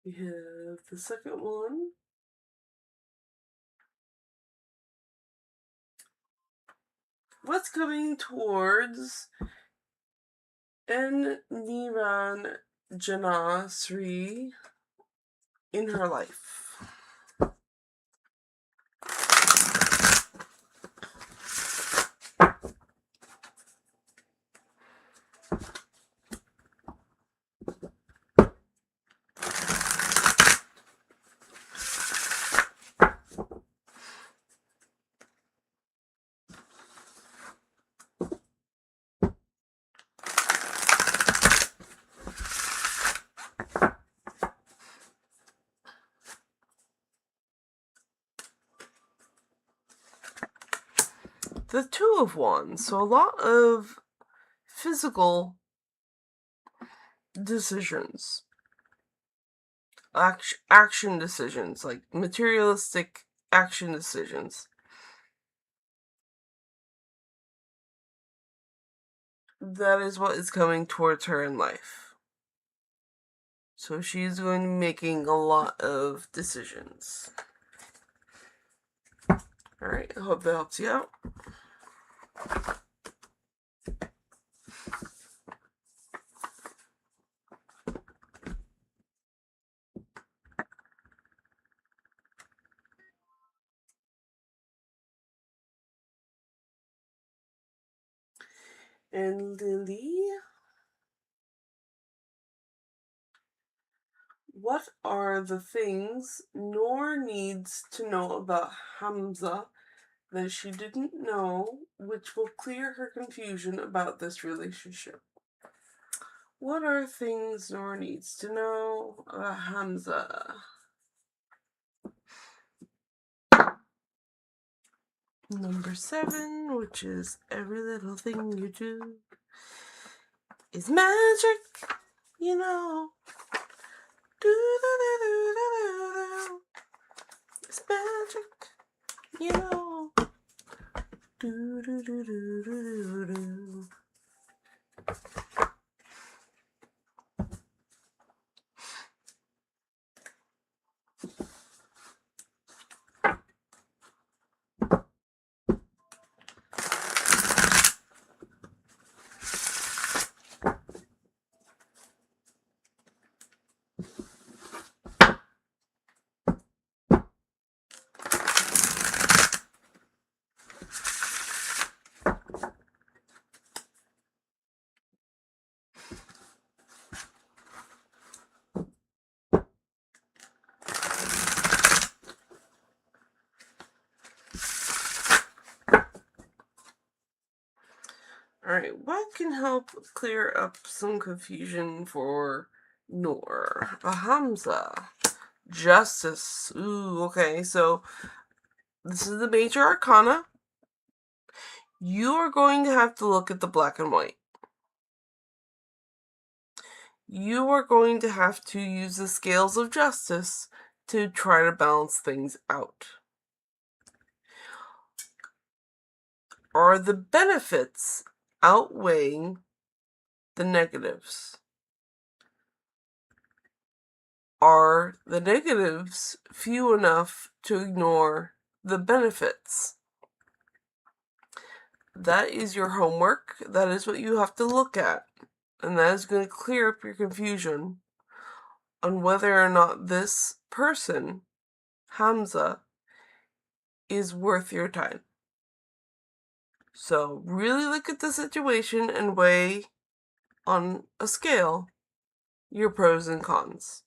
We have the second one. What's coming towards Niran Jana Sri in her life? The Two of Wands. So a lot of physical decisions. Action decisions, like materialistic action decisions. That is what is coming towards her in life. So she's going to be making a lot of decisions. Alright, I hope that helps you out. And Lily, what are the things Noor needs to know about Hamza that she didn't know, which will clear her confusion about this relationship? What are things Noor needs to know about Hamza? Number 7, which is every little thing you do is magic, you know. Do do do do do do. It's magic, you know. Do do do do do do. Alright, what can help clear up some confusion for Noor? Hamza. Justice. Ooh, okay, so this is the major arcana. You are going to have to look at the black and white. You are going to have to use the scales of justice to try to balance things out. Are the benefits outweighing the negatives? Are the negatives few enough to ignore the benefits? That is your homework. That is what you have to look at. And that is going to clear up your confusion on whether or not this person, Hamza, is worth your time. So really look at the situation and weigh on a scale your pros and cons.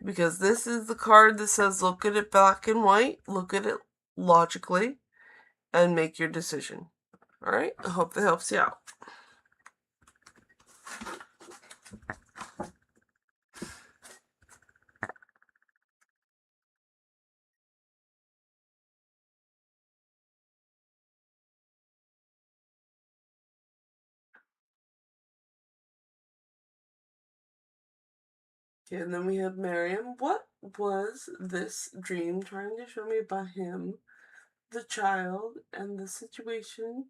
Because this is the card that says look at it black and white, look at it logically, and make your decision. Alright, I hope that helps you out. Okay, and then we have Miriam. What was this dream trying to show me about him, the child, and the situation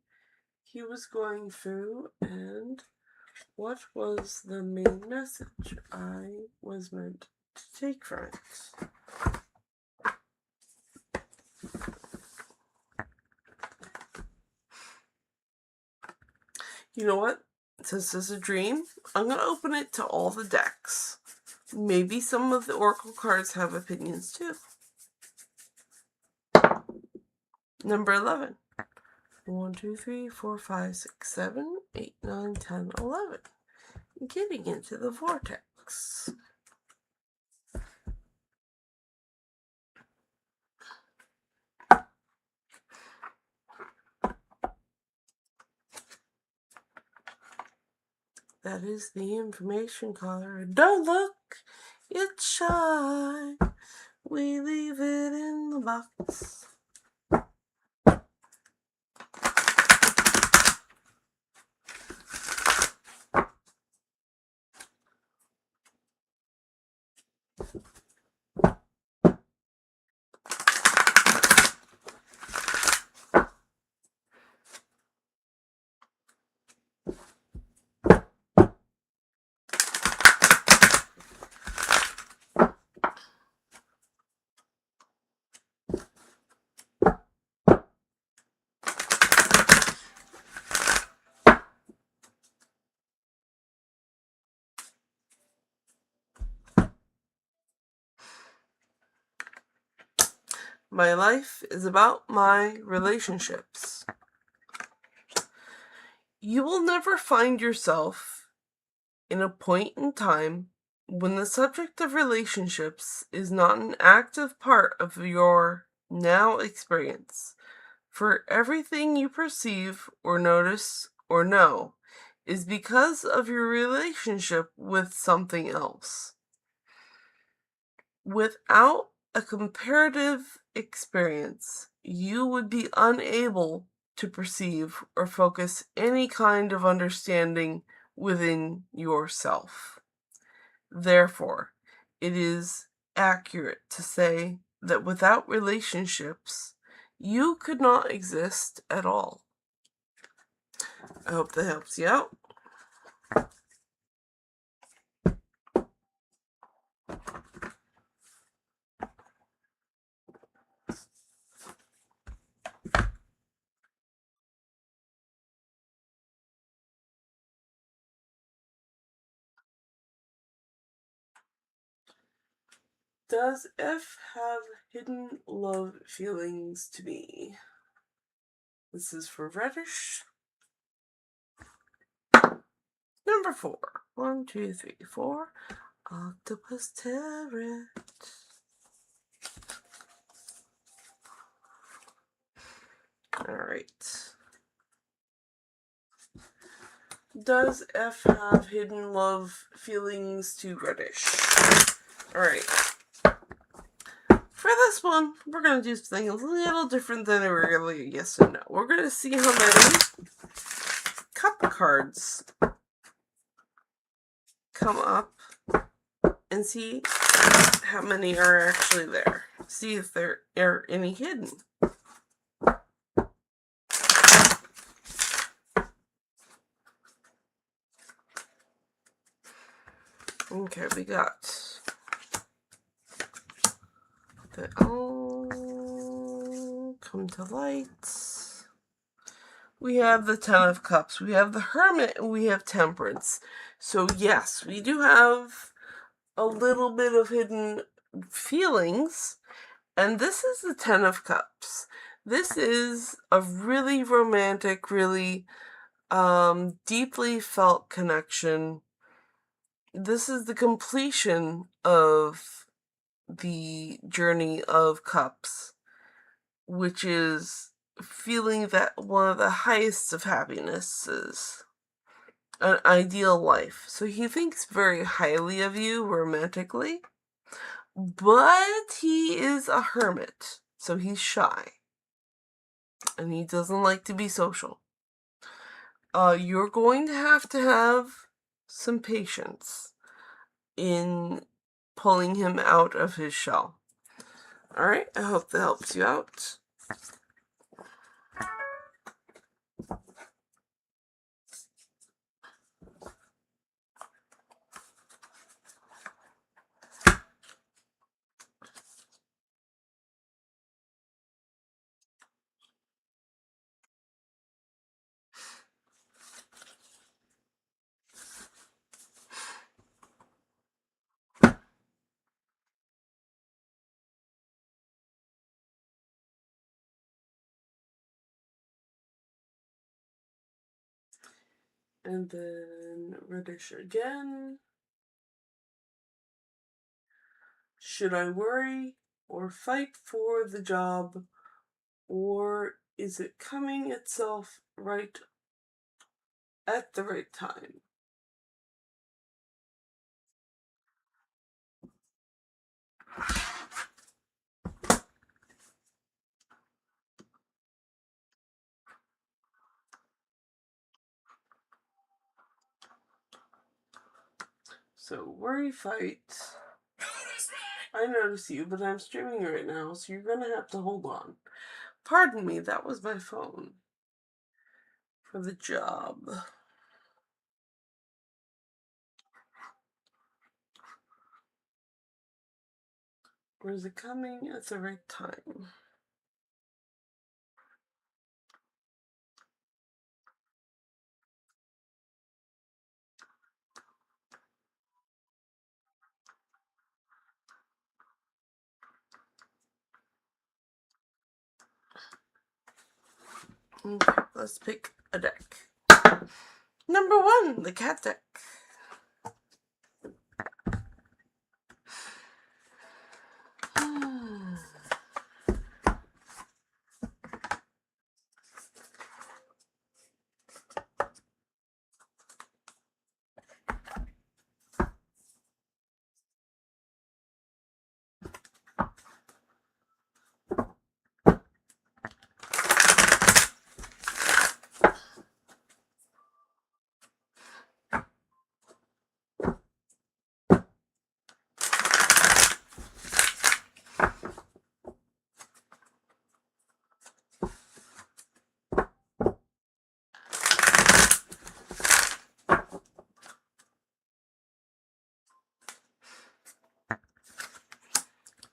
he was going through, and what was the main message I was meant to take from it. You know what? Since this is a dream, I'm going to open it to all the decks. Maybe some of the oracle cards have opinions too. Number 11. 1, 2, 3, 4, 5, 6, 7, 8, 9, 10, 11. Getting into the vortex. That is the information card. Don't look, it's shy. We leave it in the box. My life is about my relationships. You will never find yourself in a point in time when the subject of relationships is not an active part of your now experience. For everything you perceive or notice or know is because of your relationship with something else. Without a comparative experience, you would be unable to perceive or focus any kind of understanding within yourself. Therefore, it is accurate to say that without relationships, you could not exist at all. I hope that helps you out. Does F have hidden love feelings to me? This is for Reddish. Number 4. 1, 2, 3, 4. Octopus Tarot. Alright. Does F have hidden love feelings to Reddish? Alright. For this one, we're going to do something a little different than a regular yes and no. We're going to see how many cup cards come up and see how many are actually there. See if there are any hidden. Okay, we got the all come to light. We have the Ten of Cups, we have the Hermit, and we have Temperance. So yes, we do have a little bit of hidden feelings, and this is the Ten of Cups. This is a really romantic, really deeply felt connection. This is the completion of the Journey of Cups, which is feeling that one of the highest of happinesses, an ideal life. So he thinks very highly of you romantically, but he is a hermit, so he's shy, and he doesn't like to be social. You're going to have some patience in pulling him out of his shell. Alright, I hope that helps you out. And then reddish again. Should I worry or fight for the job, or is it coming itself right at the right time? So, worry, fight. I notice you, but I'm streaming right now, so you're gonna have to hold on. Pardon me, that was my phone. For the job. Or is it coming at the right time? Okay, let's pick a deck. Number 1, the cat deck.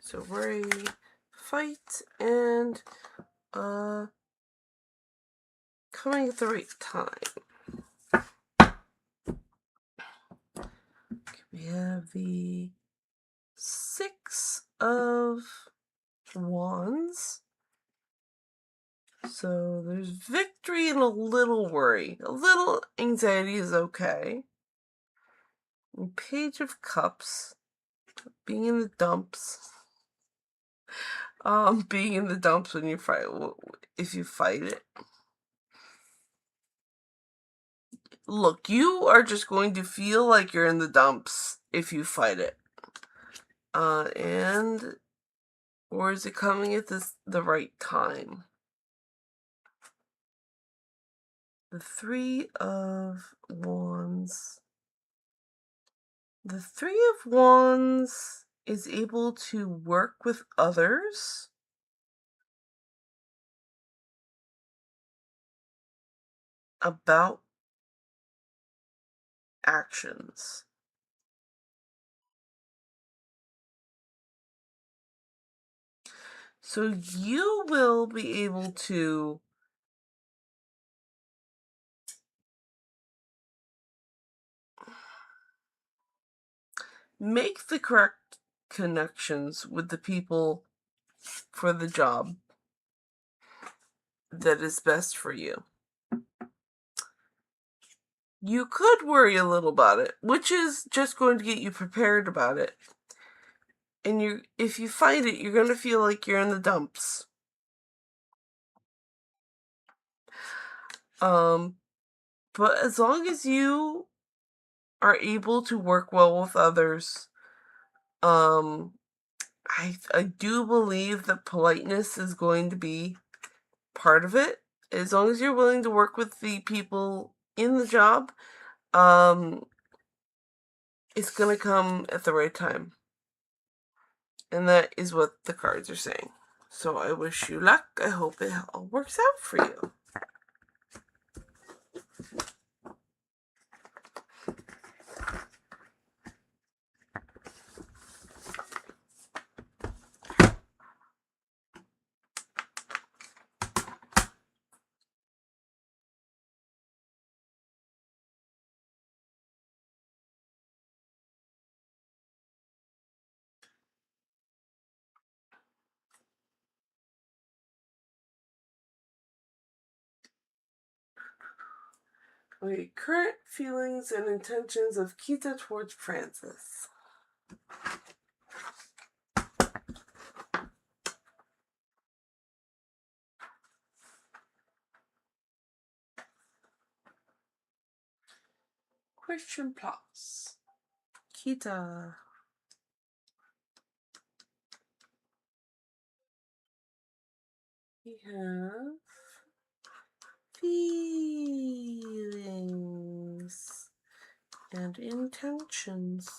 So worry, fight, and coming at the right time. We have the 6 of Wands. So there's victory and a little worry. A little anxiety is okay. And Page of Cups. Being in the dumps. Being in the dumps when you fight, if you fight it. Look, you are just going to feel like you're in the dumps if you fight it. Or is it coming at the right time? The 3 of Wands. The 3 of Wands is able to work with others. About actions. So you will be able to make the correct connections with the people for the job that is best for you. You could worry a little about it, which is just going to get you prepared about it. And if you fight it, you're going to feel like you're in the dumps. But as long as you are able to work well with others, I do believe that politeness is going to be part of it. As long as you're willing to work with the people in the job, it's going to come at the right time. And that is what the cards are saying. So I wish you luck. I hope it all works out for you. Okay, current feelings and intentions of Kita towards Francis. Question plus. Kita. We have feelings and intentions.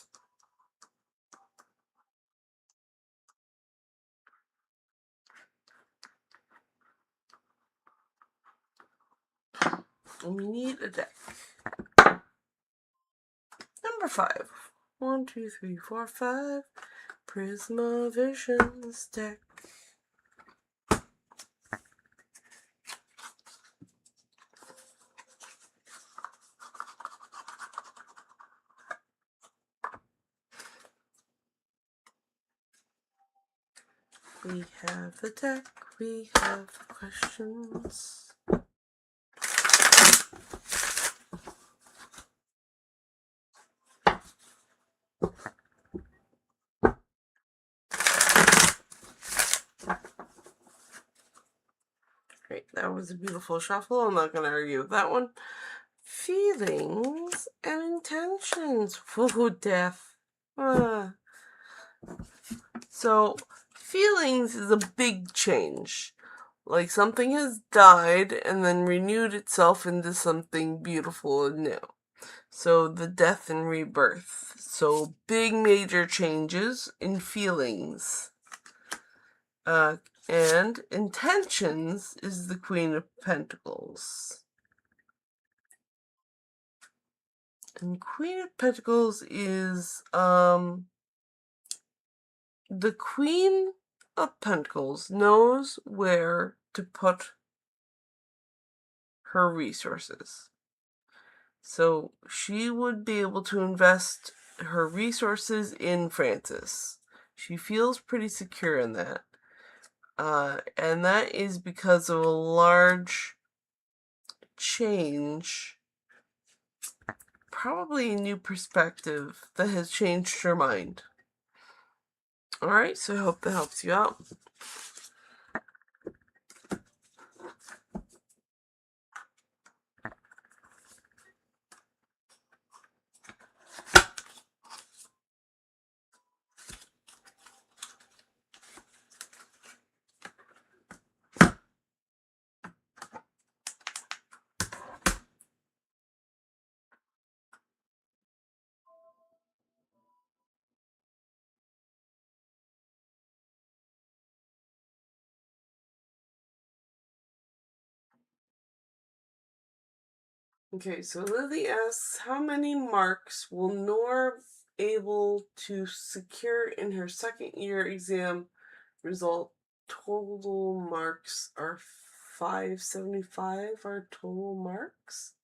And we need a deck. Number 5. 1, 2, 3, 4, 5. Prismavisions deck. We have the deck, we have the questions. Great, that was a beautiful shuffle. I'm not going to argue with that one. Feelings and intentions. Woohoo, death. So, feelings is a big change. Like something has died and then renewed itself into something beautiful and new. So, the death and rebirth. So, big major changes in feelings. And intentions is the Queen of Pentacles. And Queen of Pentacles is, the Queen of Pentacles knows where to put her resources. So she would be able to invest her resources in Francis. She feels pretty secure in that. And that is because of a large change, probably a new perspective that has changed her mind. Alright, so I hope that helps you out. Okay, so Lily asks, how many marks will Nora able to secure in her second year exam result? Total marks are 575 are total marks?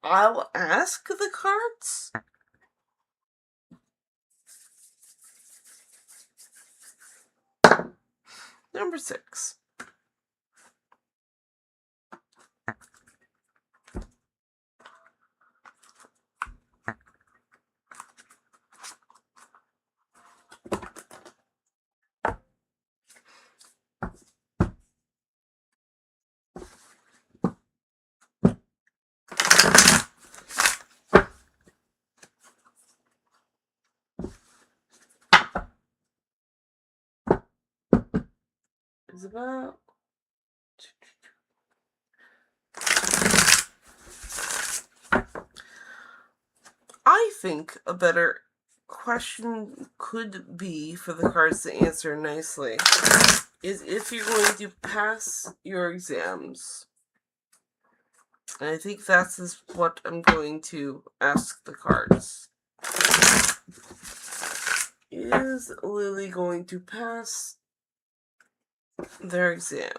I'll ask the cards. Number 6. Is about I think a better question could be for the cards to answer nicely is if you're going to pass your exams. And I think that's what I'm going to ask the cards. Is Lily going to pass their exam?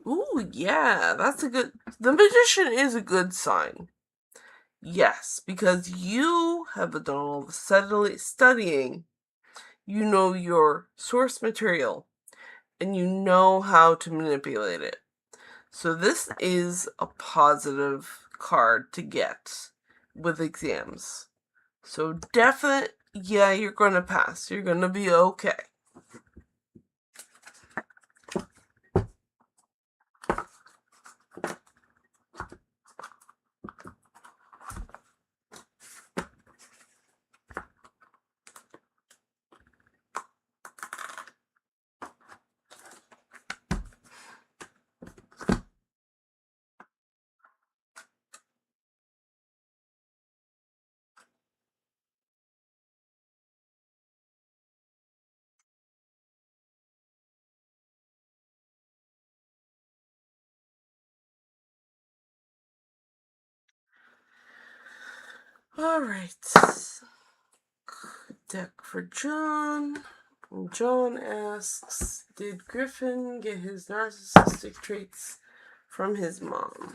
Ooh, Yeah, that's a good... The Magician is a good sign. Yes, because you have done all the studying. You know your source material, and you know how to manipulate it. So this is a positive card to get with exams. So definite, yeah, you're going to pass. You're going to be okay. Alright. Deck for John. John asks, did Griffin get his narcissistic traits from his mom?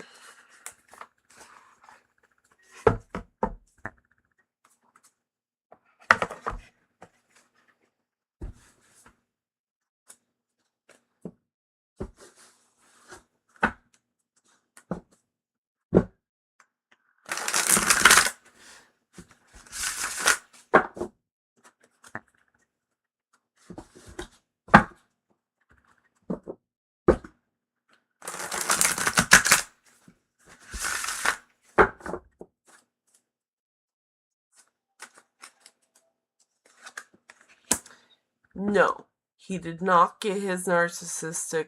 No, he did not get his narcissistic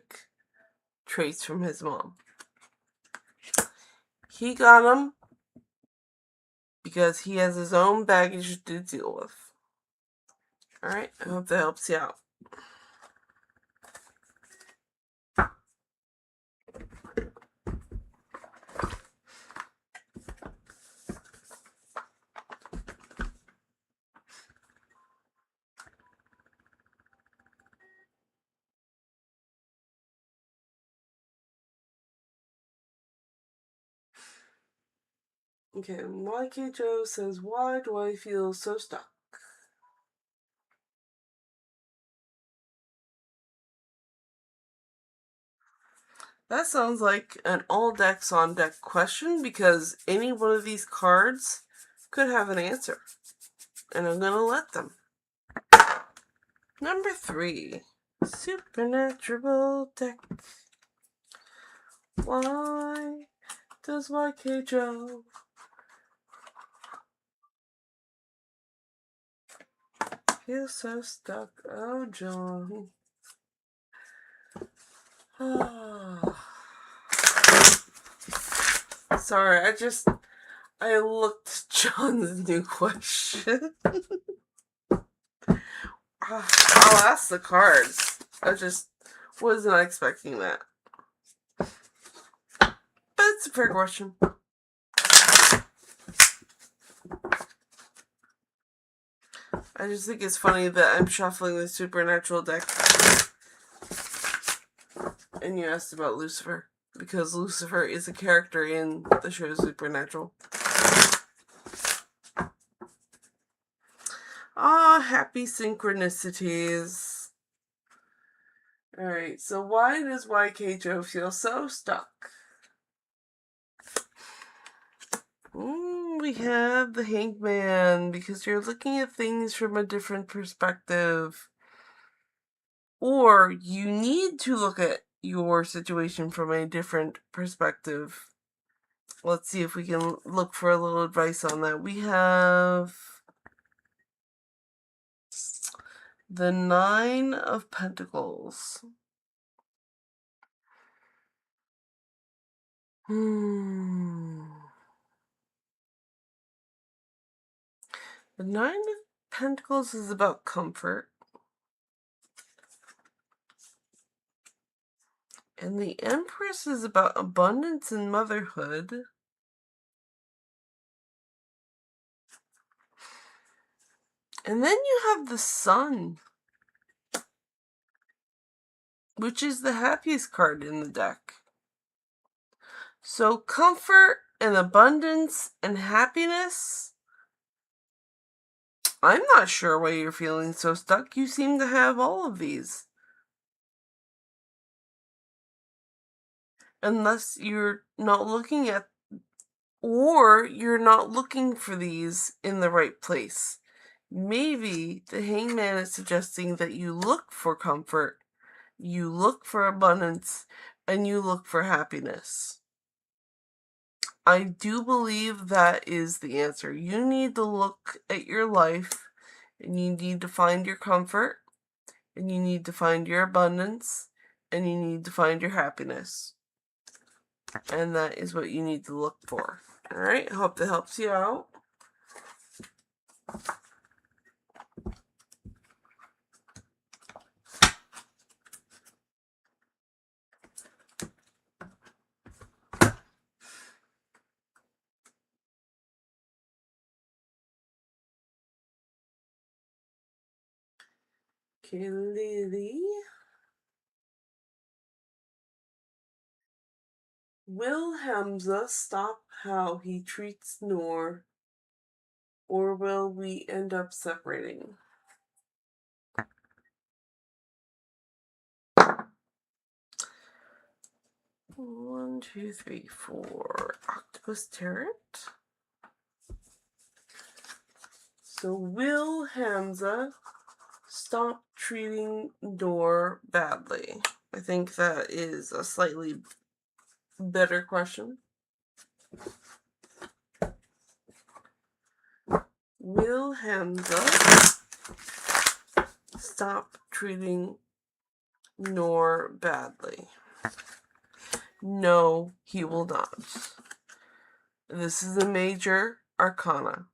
traits from his mom. He got them because he has his own baggage to deal with. Alright, I hope that helps you out. Okay, YK Joe says, why do I feel so stuck? That sounds like an all decks on deck question because any one of these cards could have an answer. And I'm going to let them. Number 3. Supernatural deck. Why does YK Joe feel so stuck? Oh, John. Sorry, I looked John's new question. I'll ask the cards. I just wasn't expecting that. But it's a fair question. I just think it's funny that I'm shuffling the Supernatural deck. And you asked about Lucifer. Because Lucifer is a character in the show Supernatural. Ah, happy synchronicities. Alright, so why does YK Joe feel so stuck? We have the Hangman, because you're looking at things from a different perspective. Or you need to look at your situation from a different perspective. Let's see if we can look for a little advice on that. We have the 9 of Pentacles. The 9 of Pentacles is about comfort. And the Empress is about abundance and motherhood. And then you have the Sun, which is the happiest card in the deck. So comfort and abundance and happiness. I'm not sure why you're feeling so stuck. You seem to have all of these. Unless you're not looking at, or you're not looking for these in the right place. Maybe the hangman is suggesting that you look for comfort, you look for abundance, and you look for happiness. I do believe that is the answer. You need to look at your life, and you need to find your comfort, and you need to find your abundance, and you need to find your happiness. And that is what you need to look for. Alright, hope that helps you out. Okay, Lily. Will Hamza stop how he treats Noor, or will we end up separating? One, two, three, four. Octopus turret. So will Hamza stop treating Noor badly? I think that is a slightly better question. Will Hamza stop treating Noor badly? No, he will not. This is a major arcana.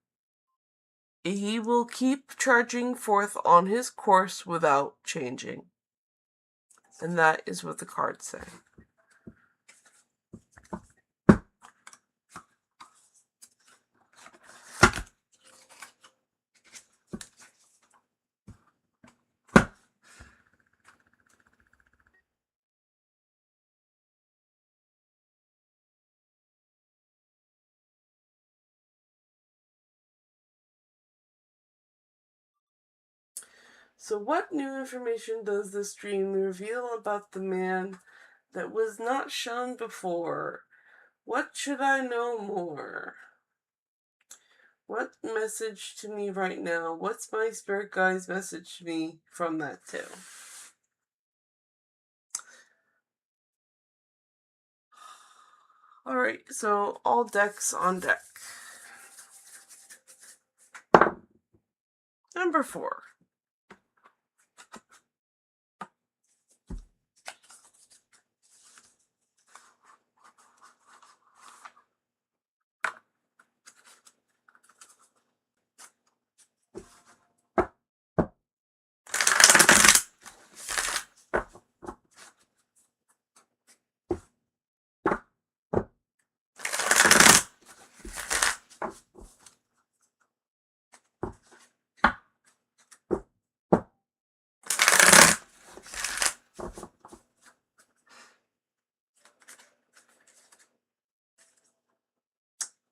He will keep charging forth on his course without changing. And that is what the cards say. So what new information does this dream reveal about the man that was not shown before? What should I know more? What message to me right now? What's my spirit guide's message to me from that too? Alright, so all decks on deck. Number 4.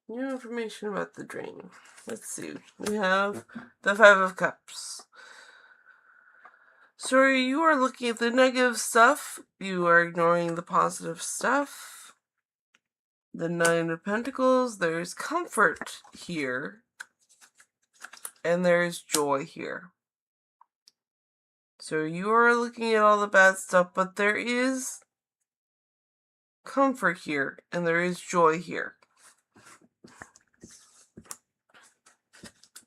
New information about the dream. Let's see. We have the 5 of Cups. So you are looking at the negative stuff. You are ignoring the positive stuff. The 9 of Pentacles. There's comfort here. And there's joy here. So you are looking at all the bad stuff, but there is comfort here. And there is joy here.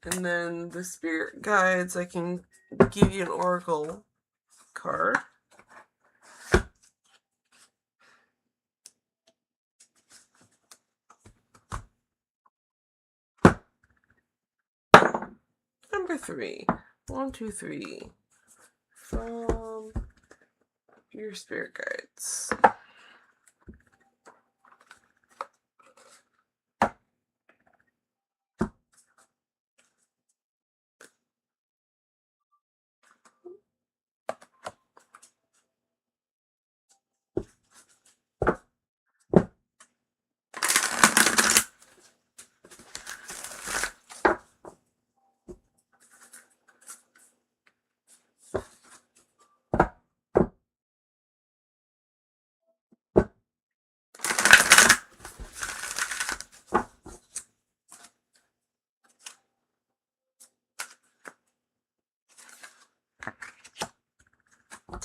And then the spirit guides, I can give you an oracle card. Number 3. 1, 2, 3. From your spirit guides.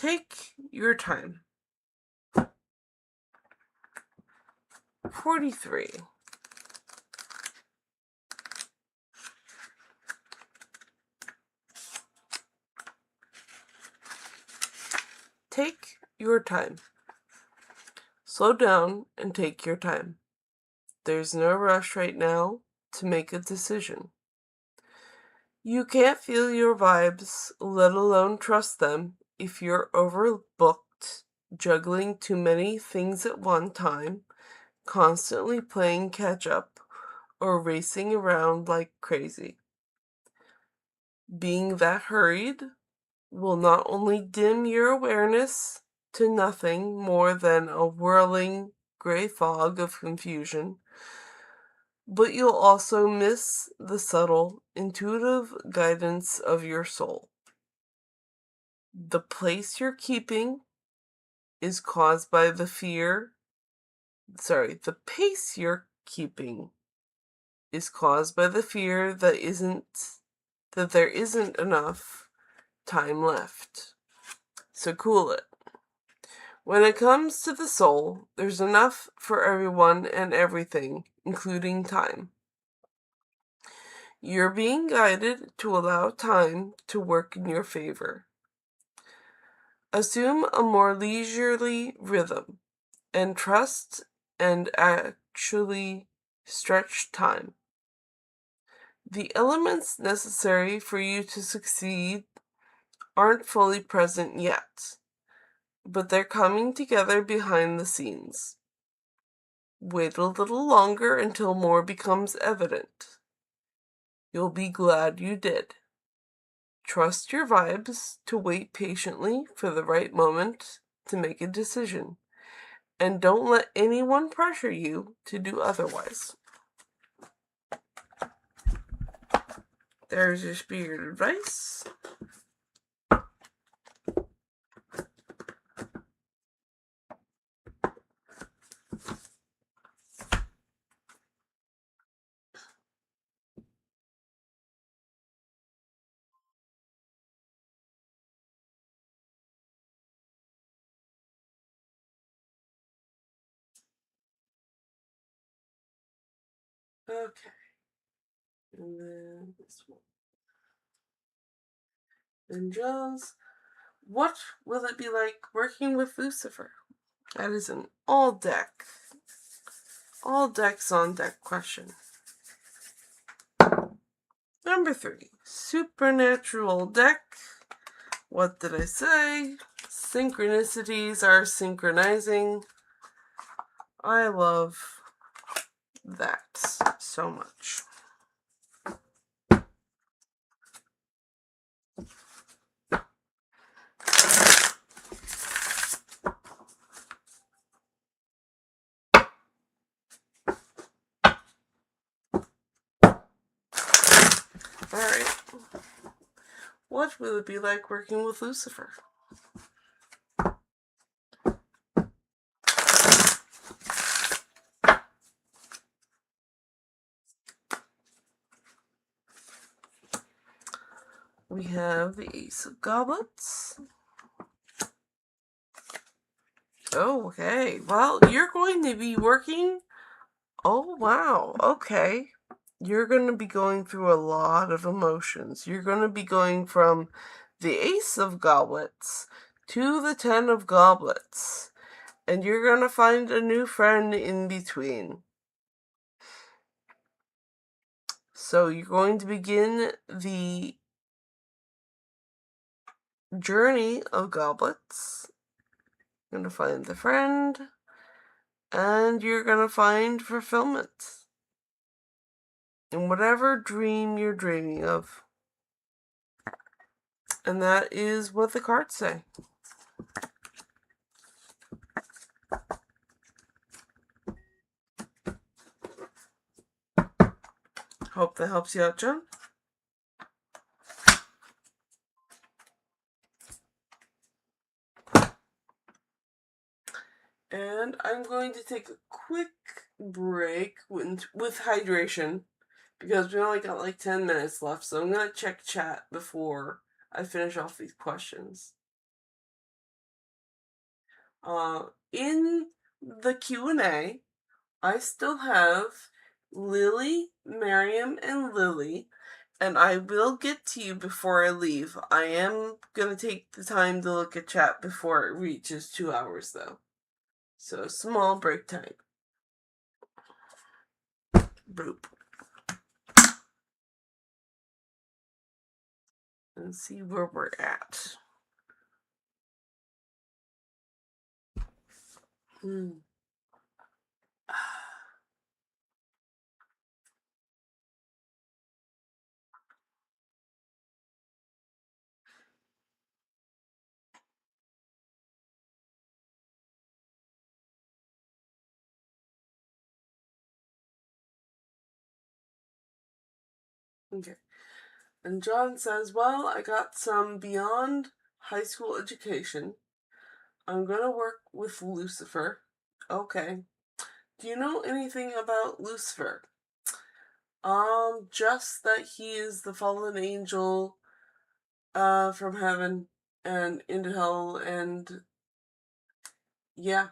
Take your time. 43. Take your time. Slow down and take your time. There's no rush right now to make a decision. You can't feel your vibes, let alone trust them, if you're overbooked, juggling too many things at one time, constantly playing catch up, or racing around like crazy. Being that hurried will not only dim your awareness to nothing more than a whirling gray fog of confusion, but you'll also miss the subtle, intuitive guidance of your soul. The place you're keeping is caused by the pace you're keeping is caused by the fear that there isn't enough time left. So cool it. When it comes to the soul, there's enough for everyone and everything, including time. You're being guided to allow time to work in your favor. Assume a more leisurely rhythm and trust and actually stretch time. The elements necessary for you to succeed aren't fully present yet, but they're coming together behind the scenes. Wait a little longer until more becomes evident. You'll be glad you did. Trust your vibes to wait patiently for the right moment to make a decision, and don't let anyone pressure you to do otherwise. There's your spirit advice. Okay. And then this one. Angels. What will it be like working with Lucifer? That is an all decks on deck question. Number 3, supernatural deck. What did I say? Synchronicities are synchronizing. I love that so much. Alright. What will it be like working with Lucifer? We have the Ace of Goblets. Okay, well, you're going to be working. Oh, wow. Okay. You're going to be going through a lot of emotions. You're going to be going from the Ace of Goblets to the Ten of Goblets. And you're going to find a new friend in between. So you're going to begin the journey of goblets. You're going to find the friend. And you're going to find fulfillment in whatever dream you're dreaming of. And that is what the cards say. Hope that helps you out, John. And I'm going to take a quick break with hydration because we only got like 10 minutes left. So I'm going to check chat before I finish off these questions. In the Q&A, I still have Lily, Miriam, and Lily, and I will get to you before I leave. I am going to take the time to look at chat before it reaches 2 hours, though. So, small break time. Boop. And see where we're at. Okay. And John says, well, I got some beyond high school education. I'm gonna work with Lucifer. Okay. Do you know anything about Lucifer? Just that he is the fallen angel, from heaven and into hell, and yeah.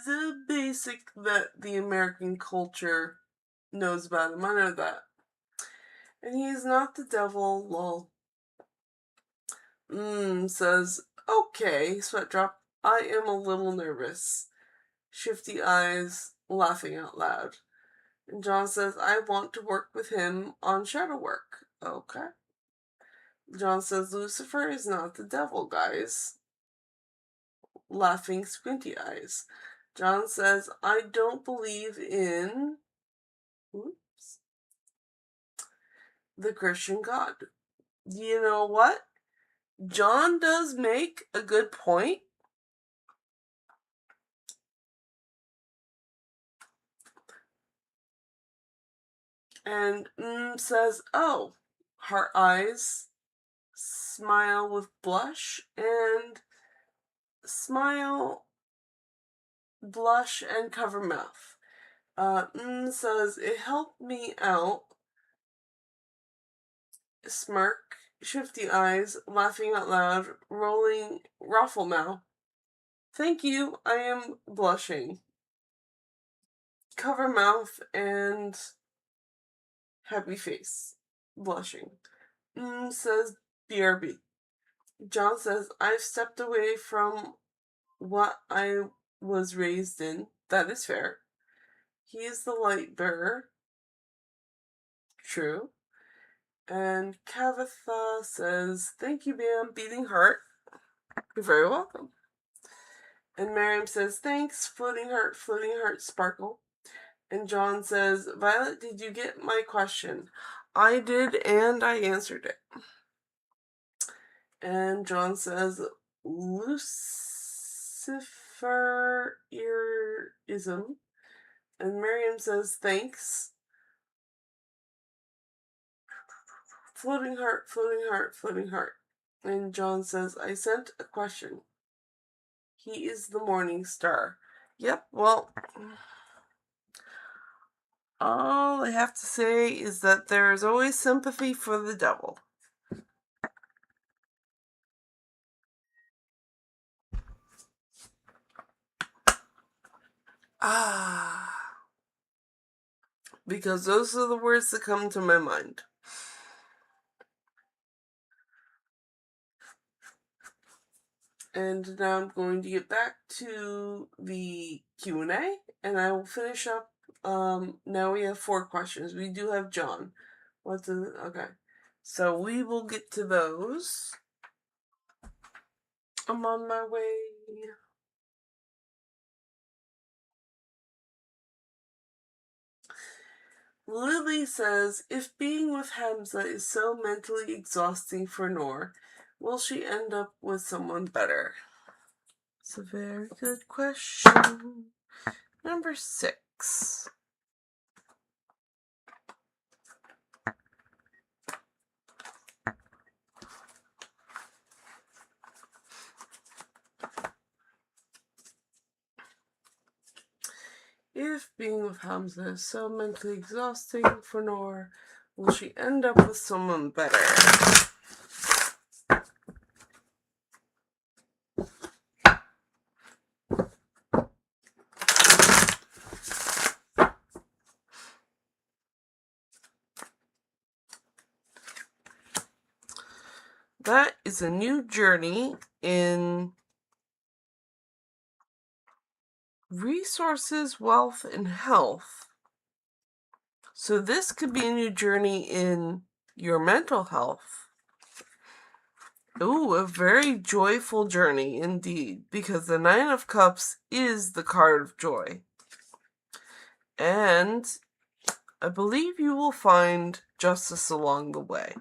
The basic that the American culture knows about him. I know that. And he is not the devil, lol. Says, okay, Sweatdrop, I am a little nervous. Shifty eyes, laughing out loud. And John says, I want to work with him on shadow work. Okay. John says, Lucifer is not the devil, guys. Laughing squinty eyes. John says, I don't believe in the Christian God. You know what? John does make a good point. And says, oh, heart eyes, smile with blush, and smile, blush, and cover mouth. Says, it helped me out, smirk, shifty eyes, laughing out loud, rolling ruffle mouth. Thank you, I am blushing. Cover mouth and happy face, blushing. Says BRB. John says, I've stepped away from what I was raised in. That is fair. He is the light bearer. True. And Kavatha says, thank you, Bam. Beating heart. You're very welcome. And Miriam says, thanks, floating heart, sparkle. And John says, Violet, did you get my question? I did, and I answered it. And John says, Luciferism. And Miriam says, thanks. Floating heart. And John says, I sent a question. He is the morning star. Yep, well, all I have to say is that there is always sympathy for the devil. Because those are the words that come to my mind. And now I'm going to get back to the Q&A, and I will finish up. Now we have 4 questions. We do have John. Okay. So we will get to those. I'm on my way. Lily says, if being with Hamza is so mentally exhausting for Noor, will she end up with someone better? It's a very good question. Number 6. If being with Hamza is so mentally exhausting for Noor, will she end up with someone better? that is a new journey in resources, wealth, and health. So this could be a new journey in your mental health. Ooh, a very joyful journey indeed, because the Nine of Cups is the card of joy. And I believe you will find justice along the way.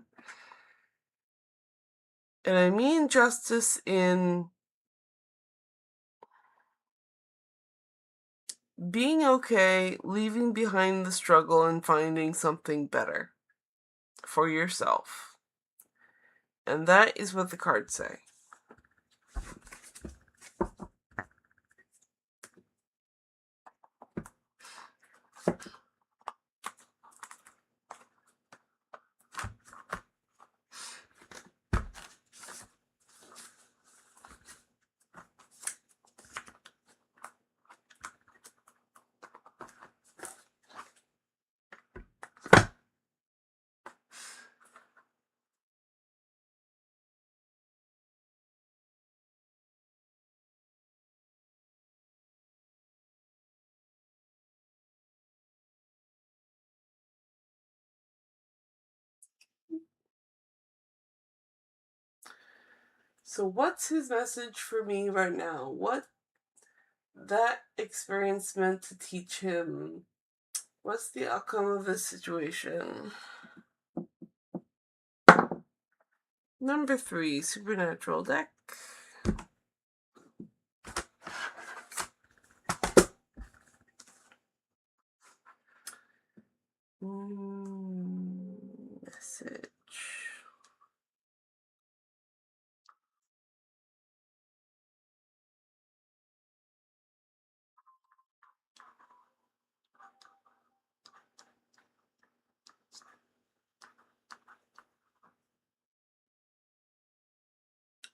And I mean justice in being okay, leaving behind the struggle, and finding something better for yourself. And that is what the cards say. So what's his message for me right now? What that experience meant to teach him? What's the outcome of this situation? Number 3, Supernatural deck. Message.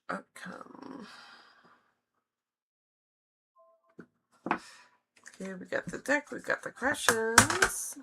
Outcome. Okay, we got the deck, we got the questions.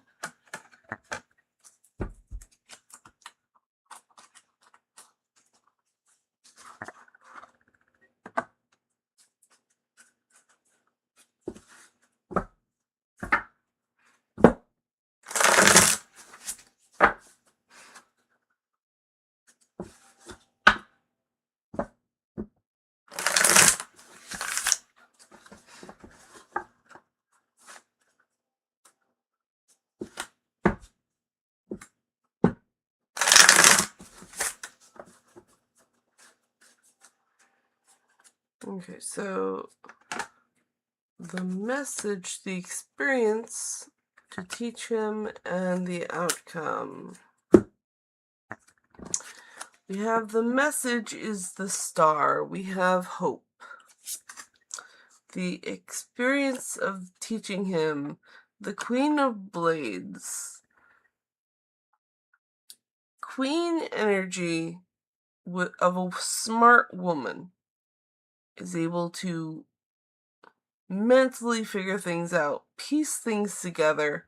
Okay, so the message, the experience to teach him, and the outcome. We have the message is the star. We have hope. The experience of teaching him, the Queen of Blades. Queen energy of a smart woman is able to mentally figure things out, piece things together,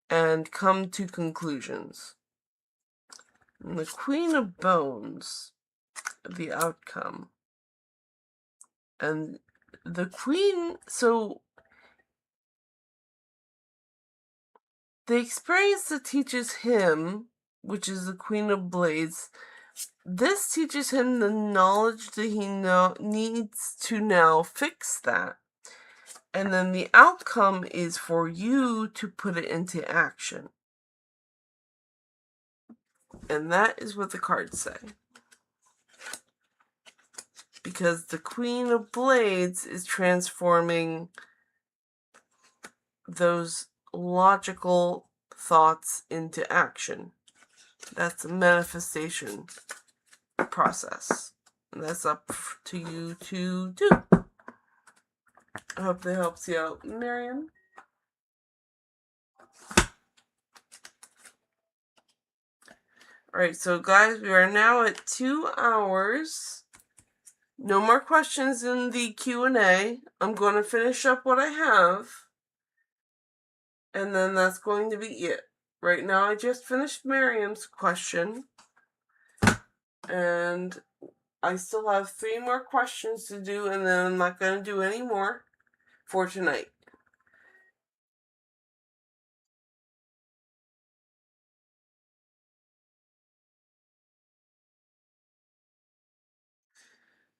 and come to conclusions. And the Queen of Bones, the outcome. And the Queen, so the experience that teaches him, which is the Queen of Blades, this teaches him the knowledge that he needs to now fix that. And then the outcome is for you to put it into action. And that is what the cards say. Because the Queen of Blades is transforming those logical thoughts into action. That's a manifestation process. And that's up to you to do. I hope that helps you out, Miriam. Alright, so guys, we are now at 2 hours. No more questions in the Q&A. I'm going to finish up what I have. And then that's going to be it. Right now, I just finished Miriam's question. And I still have 3 more questions to do, and then I'm not going to do any more for tonight.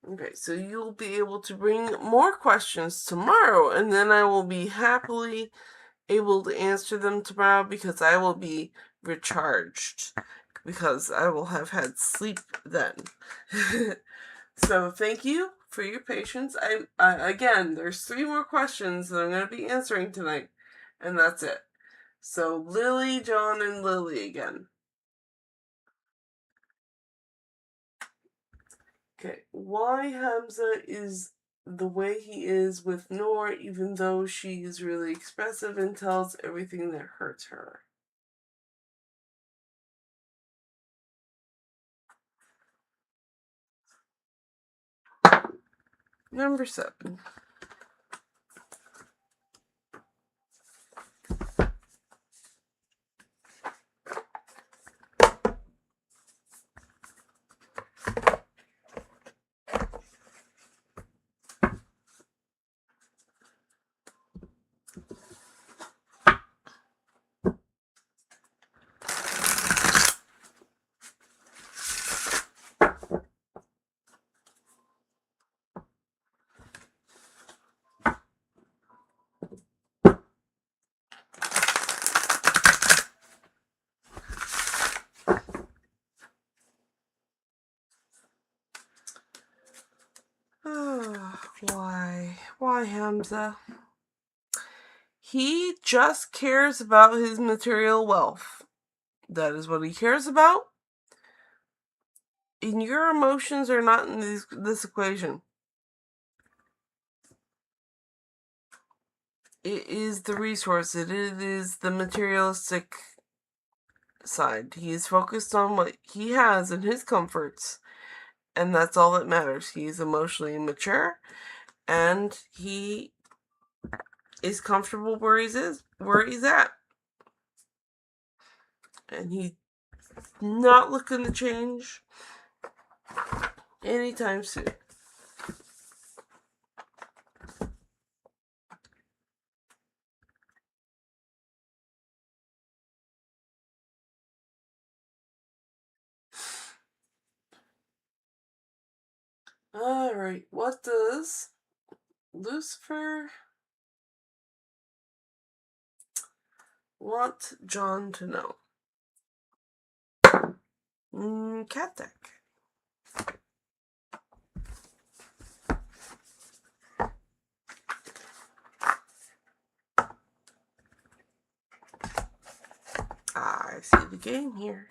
Okay, so you'll be able to bring more questions tomorrow, and then I will be happily able to answer them tomorrow because I will be recharged because I will have had sleep then. So thank you for your patience. I again, there's 3 more questions that I'm going to be answering tonight, and that's it. So Lily, John, and Lily again. Okay, why Hamza is the way he is with Noor, even though she is really expressive and tells everything that hurts her. Number 7. Why? Why Hamza? He just cares about his material wealth. That is what he cares about. And your emotions are not in this equation. It is the resource. It is the materialistic side. He is focused on what he has and his comforts, and that's all that matters. He's emotionally mature, and he is comfortable where he's at, and he's not looking to change anytime soon. Alright, what does Lucifer want John to know? Cat deck. I see the game here.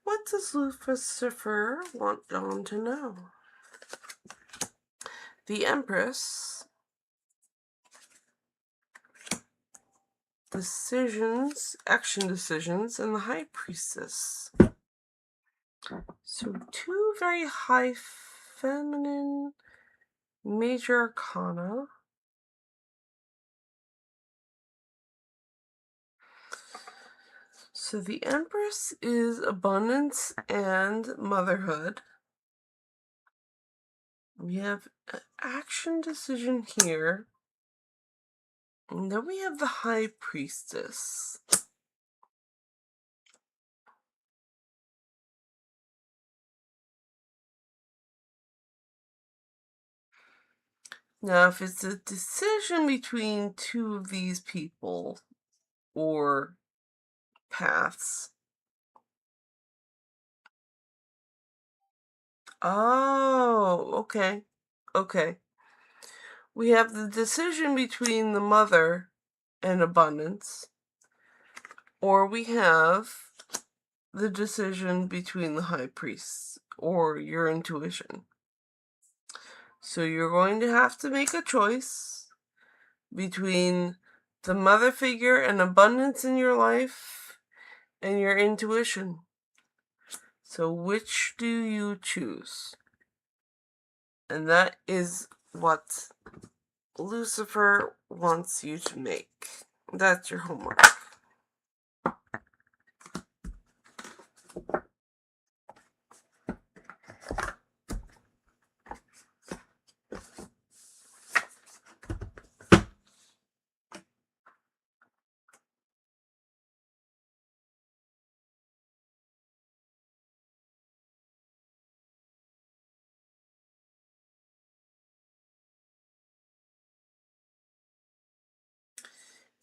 What does Lucifer want John to know? The Empress, action decisions, and the High Priestess. So 2 very high feminine major arcana. So the Empress is abundance and motherhood. We have an action decision here. And then we have the High Priestess. Now, if it's a decision between 2 of these people or paths. Oh, okay. Okay. We have the decision between the mother and abundance, or we have the decision between the high priests or your intuition. So you're going to have to make a choice between the mother figure and abundance in your life and your intuition. So which do you choose? And that is what Lucifer wants you to make. That's your homework.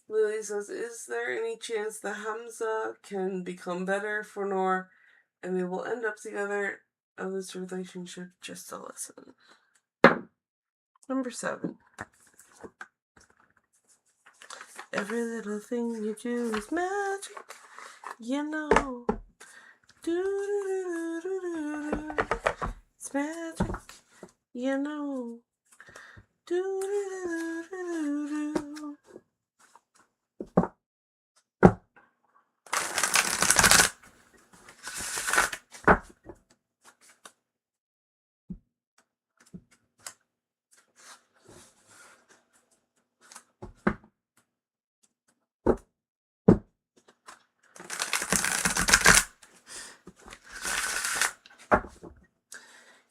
Lily says, is there any chance that Hamza can become better for Noor and they will end up together of this relationship? Just a lesson. Number 7. Every little thing you do is magic, you know. Do-do-do-do-do-do. It's magic, you know. Do-do-do-do-do-do.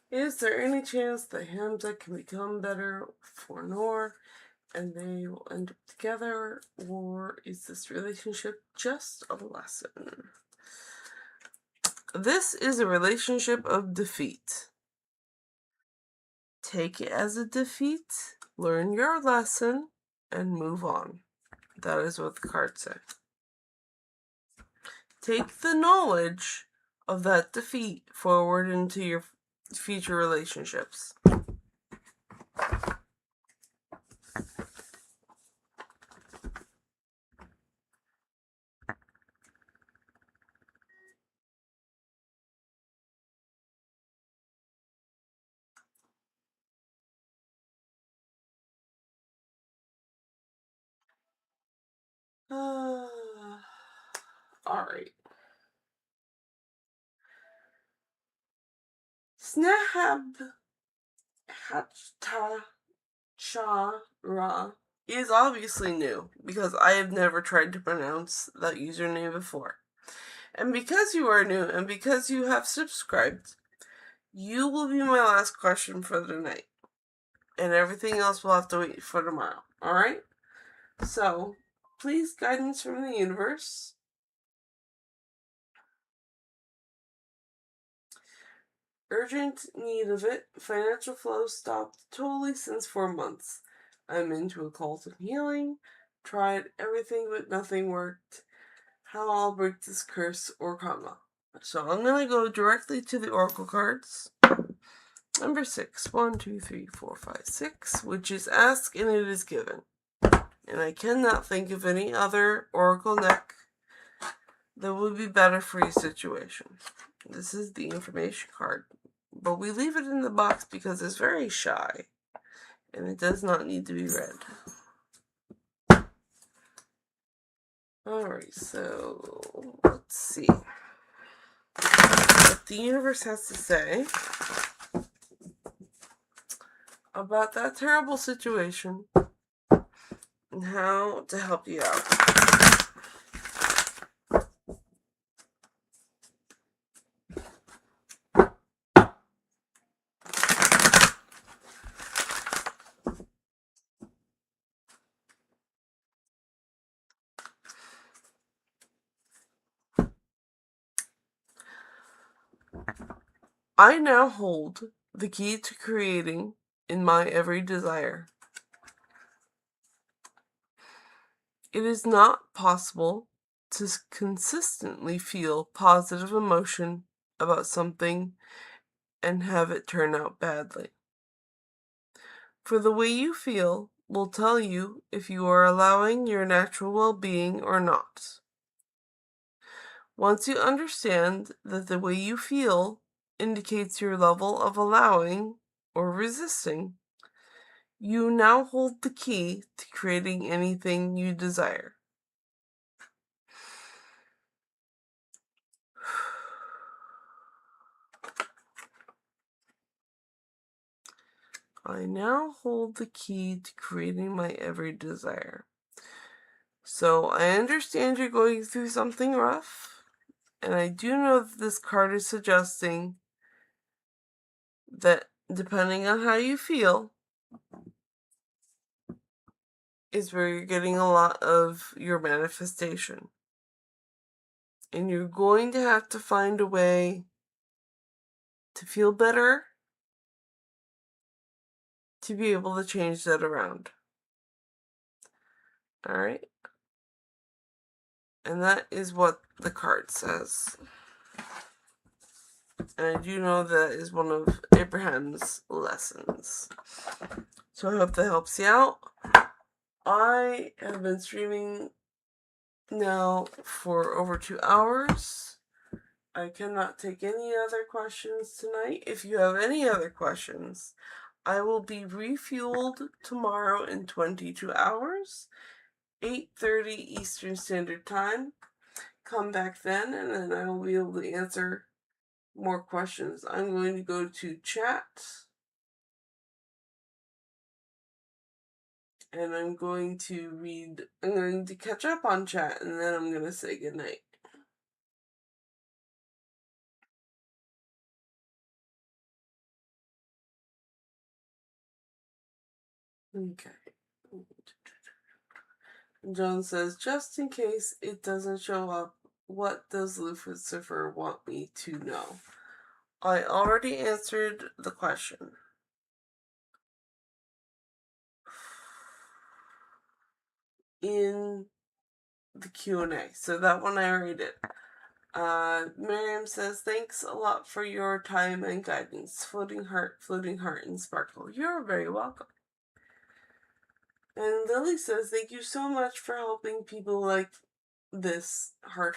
Is there any chance that Hamza can become better for Noor and they will end up together, or is this relationship just a lesson? This is a relationship of defeat. Take it as a defeat, learn your lesson, and move on. That is what the cards say. Take the knowledge of that defeat forward into your future relationships. Alright. Snahab Hatchara is obviously new because I have never tried to pronounce that username before. And because you are new and because you have subscribed, you will be my last question for the night. And everything else will have to wait for tomorrow. Alright? So, please, guidance from the universe. Urgent need of it. Financial flow stopped totally since 4 months. I'm into occult and healing. Tried everything but nothing worked. How I'll break this curse or karma. So I'm going to go directly to the oracle cards. Number 6. 1, 2, 3, 4, 5, 6. Which is ask and it is given. And I cannot think of any other oracle deck that would be better for your situation. This is the information card. But we leave it in the box because it's very shy. And it does not need to be read. Alright, so let's see what the universe has to say about that terrible situation and how to help you out. I now hold the key to creating in my every desire. It is not possible to consistently feel positive emotion about something and have it turn out badly. For the way you feel will tell you if you are allowing your natural well-being or not. Once you understand that the way you feel indicates your level of allowing or resisting, you now hold the key to creating anything you desire. I now hold the key to creating my every desire. So I understand you're going through something rough, and I do know that this card is suggesting that depending on how you feel is where you're getting a lot of your manifestation. And you're going to have to find a way to feel better to be able to change that around. Alright? And that is what the card says. And I do know that is one of Abraham's lessons. So I hope that helps you out. I have been streaming now for over 2 hours. I cannot take any other questions tonight. If you have any other questions, I will be refueled tomorrow in 22 hours, 8:30 Eastern Standard Time. Come back then, and then I will be able to answer more questions. I'm going to go to chat, and I'm going to catch up on chat, and then I'm going to say goodnight. Okay. John says, just in case it doesn't show up, what does Lucifer want me to know? I already answered the question. In the Q&A. So that one I already did. Miriam says, thanks a lot for your time and guidance. Floating heart, and sparkle. You're very welcome. And Lily says, thank you so much for helping people like this. Heart.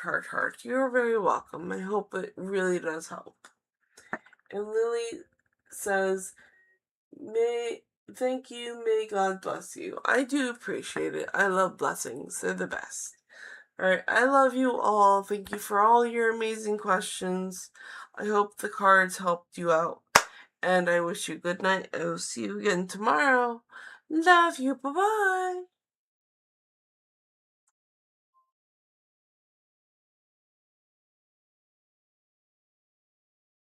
You're very welcome. I hope it really does help. And Lily says, thank you, may God bless you. I do appreciate it. I love blessings. They're the best. Alright, I love you all. Thank you for all your amazing questions. I hope the cards helped you out. And I wish you good night. I will see you again tomorrow. Love you. Bye-bye.